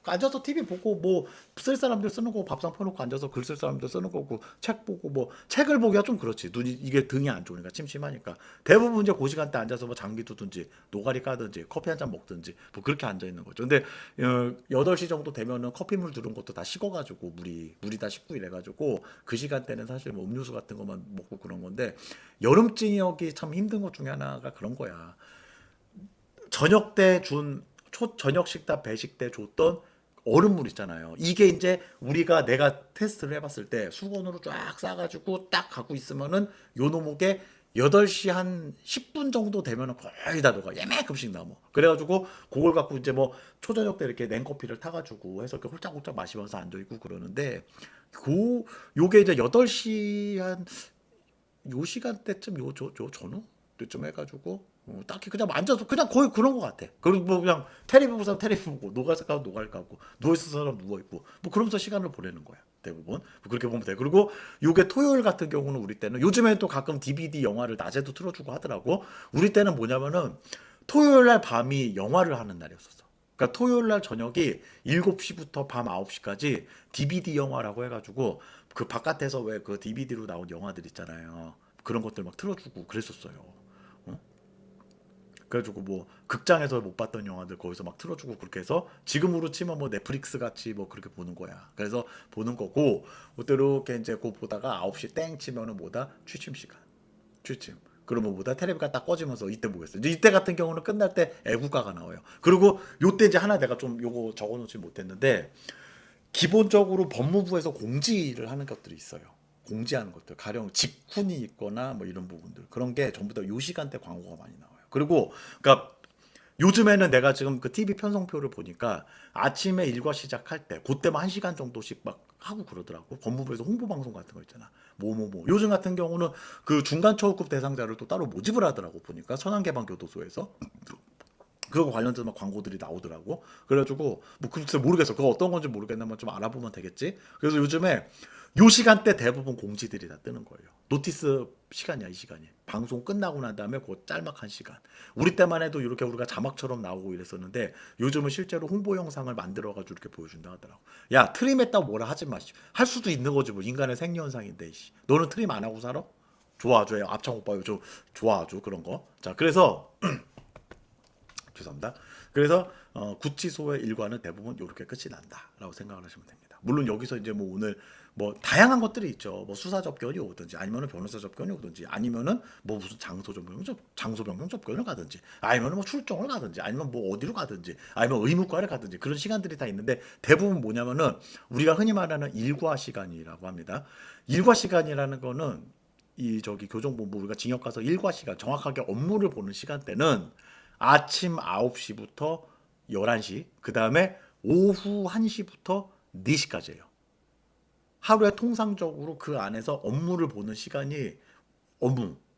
앉아서 TV 보고 뭐 쓸 사람들 쓰는 거 밥상 펴놓고 앉아서 글 쓸 사람들 쓰는 거고 책 보고 뭐 책을 보기가 좀 그렇지 눈이 이게 등이 안 좋으니까 침침하니까 대부분 이제 그 시간대 앉아서 뭐 장기 두든지 노가리 까든지 커피 한 잔 먹든지 뭐 그렇게 앉아 있는 거죠. 근데 8시 정도 되면은 커피물 두른 것도 다 식어가지고 물이 다 식고 이래가지고 그 시간대는 사실 뭐 음료수 같은 것만 먹고 그런 건데 여름증역이 참 힘든 것 중에 하나가 그런 거야. 저녁 때 준 저녁 식단 배식 때 줬던 얼음물 있잖아요. 이게 이제 내가 테스트를 해봤을 때 수건으로 쫙 싸가지고 딱 갖고 있으면은 요 놈목에 8시 한 10분 정도 되면은 거의 다 녹아. 예매금씩 나뭐. 그래가지고 그걸 갖고 이제 뭐 초저녁 때 이렇게 냉커피를 타가지고 해서 이렇게 홀짝홀짝 마시면서 앉아있고 그러는데 요게 이제 8시 한 요 시간대쯤 전후 때쯤 해가지고 딱히 그냥 앉아서 그냥 거의 그런 것 같아. 그리고 뭐 그냥 테레비 보는 사람 테레비 보고 노갈 사람 노갈 까고 누워 있을 사람 누워 있고 뭐 그러면서 시간을 보내는 거야. 대부분 뭐 그렇게 보면 돼. 그리고 요게 토요일 같은 경우는 우리 때는 요즘에는 또 가끔 DVD 영화를 낮에도 틀어주고 하더라고. 우리 때는 뭐냐면은 토요일 날 밤이 영화를 하는 날이었었어. 그러니까 토요일 날 저녁이 7시부터 밤 9시까지 DVD 영화라고 해가지고 그 바깥에서 왜 그 DVD로 나온 영화들 있잖아요. 그런 것들 막 틀어주고 그랬었어요. 어? 그래가지고 뭐 극장에서 못 봤던 영화들 거기서 막 틀어주고 그렇게 해서 지금으로 치면 뭐 넷플릭스 같이 뭐 그렇게 보는 거야. 그래서 보는 거고 그때 이렇게 이제 그거 보다가 9시 땡 치면은 뭐다 취침 시간. 취침. 그러면 뭐다 텔레비가 딱 꺼지면서 이때 보겠어요. 이제 이때 같은 경우는 끝날 때 애국가가 나와요. 그리고 요때 이제 하나 내가 좀 요거 적어놓지 못했는데 기본적으로 법무부에서 공지를 하는 것들이 있어요. 공지하는 것들, 가령 직훈이 있거나 뭐 이런 부분들 그런 게 전부 다 요 시간대 광고가 많이 나와요. 그리고 그러니까 요즘에는 내가 지금 그 TV 편성표를 보니까 아침에 일과 시작할 때 그때만 1시간 정도씩 막 하고 그러더라고. 법무부에서 홍보 방송 같은 거 있잖아. 뭐뭐뭐. 요즘 같은 경우는 그 중간 처우급 대상자를 또 따로 모집을 하더라고 보니까 천안개방교도소에서. 그거 관련돼서 막 광고들이 나오더라고. 그래가지고 뭐 글쎄 모르겠어. 그거 어떤 건지 모르겠나만 좀 알아보면 되겠지. 그래서 요즘에 요 시간대 대부분 공지들이 다 뜨는 거예요. 노티스 시간이야 이 시간이. 방송 끝나고 난 다음에 그 짤막한 시간. 우리 때만 해도 이렇게 우리가 자막처럼 나오고 이랬었는데 요즘은 실제로 홍보 영상을 만들어가지고 이렇게 보여준다 하더라고. 야 트림했다고 뭐라 하지 마. 할 수도 있는 거지 뭐 인간의 생리현상인데. 너는 트림 안 하고 살아? 좋아하죠. 앞창 오빠 요즘 좋아하죠 그런 거. 자 그래서 죄송합니다. 그래서 구치소의 일과는 대부분 이렇게 끝이 난다라고 생각을 하시면 됩니다. 물론 여기서 이제 뭐 오늘 뭐 다양한 것들이 있죠. 뭐 수사 접견이 오든지 아니면은 변호사 접견이 오든지 아니면은 뭐 무슨 장소 변경 접견을 가든지 아니면은 뭐 출정을 가든지 아니면 뭐 어디로 가든지 아니면 의무과를 가든지 그런 시간들이 다 있는데 대부분 뭐냐면은 우리가 흔히 말하는 일과 시간이라고 합니다. 일과 시간이라는 거는 이 저기 교정본부 우리가 징역 가서 일과 시간 정확하게 업무를 보는 시간대는 아침 9시부터 11시, 그 다음에 오후 1시부터 4시까지예요. 하루에 통상적으로 그 안에서 업무를 보는 시간이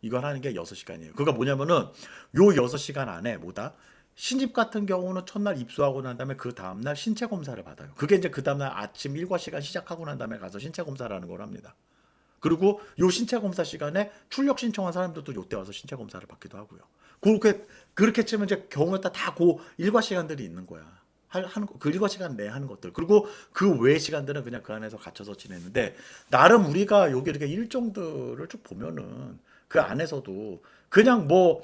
이걸 하는 게 6시간이에요. 그러니까 뭐냐면은 요 6시간 안에 뭐다? 신입 같은 경우는 첫날 입수하고 난 다음에 그 다음날 신체 검사를 받아요. 그게 이제 그 다음날 아침 일과 시간 시작하고 난 다음에 가서 신체 검사라는 걸 합니다. 그리고 요 신체 검사 시간에 출력 신청한 사람들도 요때 와서 신체 검사를 받기도 하고요. 그렇게 치면 이제 경우에 따라 다그 일과 시간들이 있는 거야. 하는 거, 그 일과 시간 내에 하는 것들. 그리고 그 외의 시간들은 그냥 그 안에서 갇혀서 지내는데 나름 우리가 여기 이렇게 일정들을 쭉 보면은 그 안에서도 그냥 뭐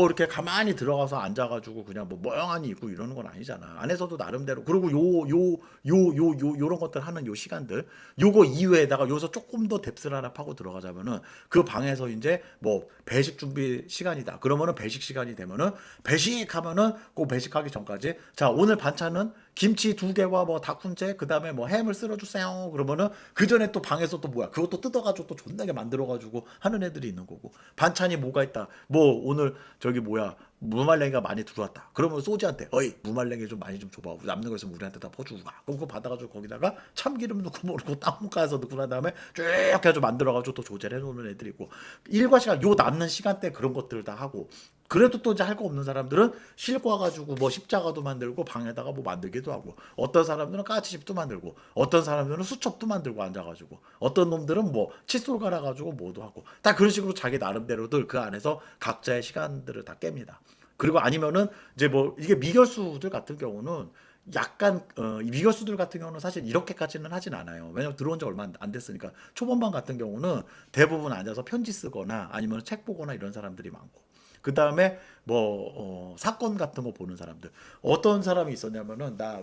이렇게 가만히 들어가서 앉아가지고 그냥 뭐 멍하니 있고 이러는 건 아니잖아. 안에서도 나름대로 그리고 요런 것들 하는 요 시간들 요거 이외에다가 여기서 조금 더 뎁스를 하나 파고 들어가자면은 그 방에서 이제 뭐 배식 준비 시간이다. 그러면은 배식 시간이 되면은 배식하면은 그 배식하기 전까지 자 오늘 반찬은 김치 2개와 뭐 닭훈제 그다음에 뭐 햄을 쓸어주세요. 그러면은 그 전에 또 방에서 또 뭐야 그것도 뜯어가지고 또 존나게 만들어가지고 하는 애들이 있는 거고 반찬이 뭐가 있다. 뭐 오늘 저기 뭐야 무말랭이가 많이 들어왔다. 그러면 소지한테 어이 무말랭이 좀 많이 좀 줘봐. 남는 거 있으면 우리한테 다 퍼주고 가. 그럼 그거 받아가지고 거기다가 참기름 넣고 뭐고 땅 까서 넣고 난 다음에 쭉 해가지고 만들어가지고 또 조제를 해놓는 애들이 있고 일과 시간 요 남는 시간대 그런 것들 다 하고 그래도 또 이제 할 거 없는 사람들은 싣고 와가지고 뭐 십자가도 만들고 방에다가 뭐 만들기도 하고 어떤 사람들은 까치집도 만들고 어떤 사람들은 수첩도 만들고 앉아가지고 어떤 놈들은 뭐 칫솔 갈아가지고 뭐도 하고 다 그런 식으로 자기 나름대로들 그 안에서 각자의 시간들을 다 깹니다. 그리고 아니면은 이제 뭐 이게 미결수들 같은 경우는 약간 이 미결수들 같은 경우는 사실 이렇게까지는 하진 않아요. 왜냐면 들어온 지 얼마 안 됐으니까 초본반 같은 경우는 대부분 앉아서 편지 쓰거나 아니면 책 보거나 이런 사람들이 많고 그 다음에 뭐 사건 같은 거 보는 사람들 어떤 사람이 있었냐면은 나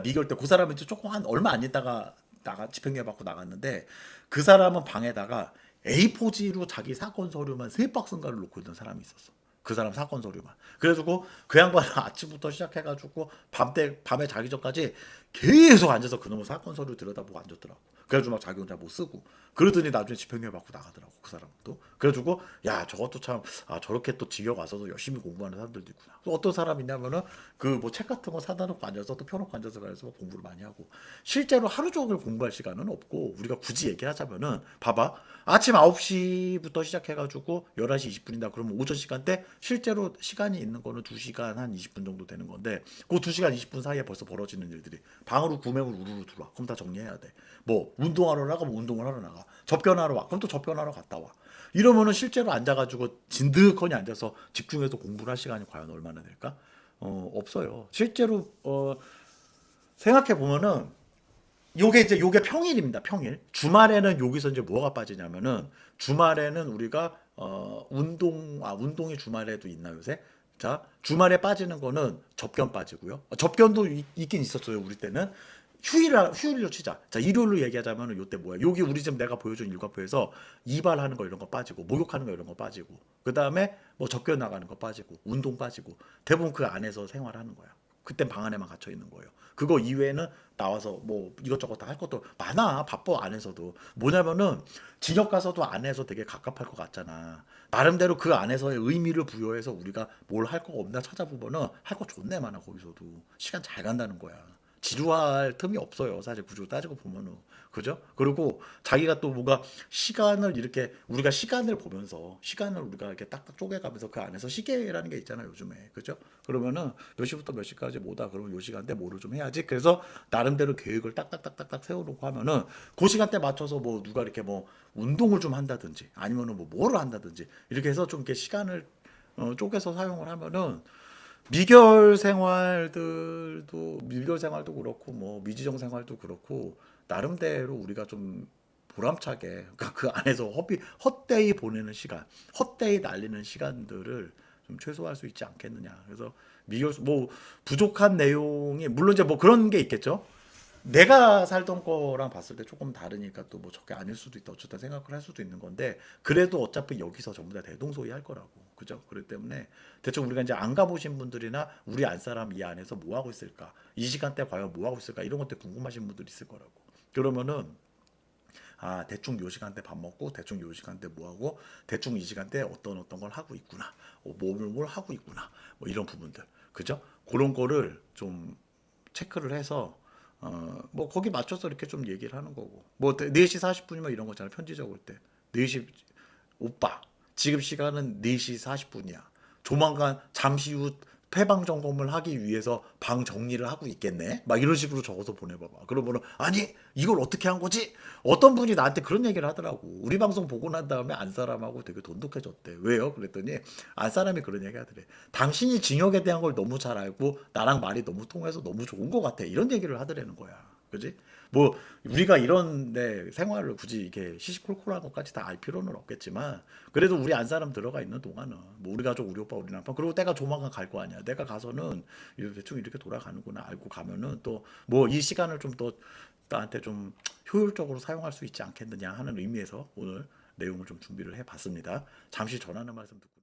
미결 때 그 사람은 이제 조금 한 얼마 안 있다가 집행유예 받고 나갔는데 그 사람은 방에다가 A4지로 자기 사건 서류만 3박스인가를 놓고 있던 사람이 있었어. 그 사람 사건 서류만. 그래가지고 그 양반은 아침부터 시작해가지고 밤에 자기 전까지 계속 앉아서 그놈의 사건 서류 들여다보고 앉았더라고. 그래가지고 막 자기 혼자 뭐 쓰고 그러더니 나중에 집행유예 받고 나가더라고 그 사람도. 그래가지고 야 저것도 참 저렇게 또 지역 와서도 열심히 공부하는 사람들도 있구나. 또 어떤 사람 있냐면은 그 뭐 책 같은 거 사다 놓고 앉아서 또 펴놓고 앉아서 그래서 공부를 많이 하고 실제로 하루 종일 공부할 시간은 없고 우리가 굳이 얘기하자면은 봐봐 아침 9시부터 시작해가지고 11시 20분이다 그러면 오전 시간대 실제로 시간이 있는 거는 2시간 한 20분 정도 되는 건데 그 2시간 20분 사이에 벌써 벌어지는 일들이 방으로 구매물 우르르 들어와. 그럼 다 정리해야 돼. 뭐 운동하러 나가면 운동을 하러 나가. 접견하러 와. 그럼 또 접견하러 갔다 와. 이러면은 실제로 앉아가지고 진득하니 앉아서 집중해서 공부를 할 시간이 과연 얼마나 될까? 없어요. 실제로 생각해 보면은 요게 평일입니다. 평일. 주말에는 여기서 이제 뭐가 빠지냐면은 주말에는 우리가 운동이 주말에도 있나 요새? 자, 주말에 빠지는 거는 접견 빠지고요. 접견도 있긴 있었어요. 우리 때는. 휴일로 치자. 자, 일요일로 얘기하자면은 요때 뭐야? 여기 우리 집 내가 보여준 일과표에서 이발하는 거 이런 거 빠지고, 목욕하는 거 이런 거 빠지고, 그 다음에 뭐 접견 나가는 거 빠지고, 운동 빠지고, 대부분 그 안에서 생활하는 거야. 그땐 방 안에만 갇혀 있는 거예요. 그거 이외에는 나와서 뭐 이것저것 다 할 것도 많아. 바빠 안에서도. 뭐냐면은 진역 가서도 안에서 되게 갑갑할 것 같잖아. 나름대로 그 안에서의 의미를 부여해서 우리가 뭘 할 거 없나 찾아보면은 할 거 존내 많아 거기서도. 시간 잘 간다는 거야. 지루할 틈이 없어요. 사실 구조 따지고 보면은. 그죠? 그리고 자기가 또 뭔가 시간을 이렇게 우리가 시간을 보면서 시간을 우리가 이렇게 딱딱 쪼개가면서 그 안에서 시계라는 게 있잖아요. 요즘에. 그죠? 그러면은 몇 시부터 몇 시까지 뭐다. 그러면 요 시간대 뭐를 좀 해야지. 그래서 나름대로 계획을 딱딱딱딱딱 세워놓고 하면은 그 시간대 맞춰서 뭐 누가 이렇게 뭐 운동을 좀 한다든지 아니면은 뭐 뭐를 한다든지 이렇게 해서 좀 이렇게 시간을 쪼개서 사용을 하면은 미결 생활도 그렇고 뭐 미지정 생활도 그렇고 나름대로 우리가 좀 보람차게 그러니까 그 안에서 헛되이 보내는 시간, 헛되이 날리는 시간들을 좀 최소화할 수 있지 않겠느냐. 그래서 미결 뭐 부족한 내용이 물론 이제 뭐 그런 게 있겠죠. 내가 살던 거랑 봤을 때 조금 다르니까 또 뭐 저게 아닐 수도 있다 어쨌든 생각을 할 수도 있는 건데 그래도 어차피 여기서 전부 다 대동소이 할 거라고 그죠? 그렇기 때문에 대충 우리가 이제 안 가보신 분들이나 우리 안 사람 이 안에서 뭐 하고 있을까 이 시간대 과연 뭐 하고 있을까 이런 것들 궁금하신 분들이 있을 거라고 그러면은 대충 요 시간대 밥 먹고 대충 요 시간대 뭐 하고 대충 이 시간대 어떤 걸 하고 있구나 뭘 하고 있구나 뭐 이런 부분들 그죠? 그런 거를 좀 체크를 해서 뭐 거기 맞춰서 이렇게 좀 얘기를 하는 거고 뭐 4시 40분이면 이런 거잖아 편지 적을 때 4시 오빠 지금 시간은 4시 40분이야 조만간 잠시 후 폐방 점검을 하기 위해서 방 정리를 하고 있겠네. 막 이런 식으로 적어서 보내봐봐. 그러면은 아니 이걸 어떻게 한 거지? 어떤 분이 나한테 그런 얘기를 하더라고. 우리 방송 보고 난 다음에 안 사람하고 되게 돈독해졌대. 왜요? 그랬더니 안 사람이 그런 얘기 하더래. 당신이 징역에 대한 걸 너무 잘 알고 나랑 말이 너무 통해서 너무 좋은 것 같아. 이런 얘기를 하더라는 거야. 그지? 뭐 우리가 이런 데 생활을 굳이 이게 시시콜콜한 것까지 다 알 필요는 없겠지만 그래도 우리 안 사람 들어가 있는 동안은 뭐 우리 가족, 우리 오빠, 우리 남편 그리고 내가 조만간 갈 거 아니야. 내가 가서는 대충 이렇게 돌아가는구나 알고 가면은 또 뭐 이 시간을 좀 더 나한테 좀 효율적으로 사용할 수 있지 않겠느냐 하는 의미에서 오늘 내용을 좀 준비를 해봤습니다. 잠시 전하는 말씀 듣고.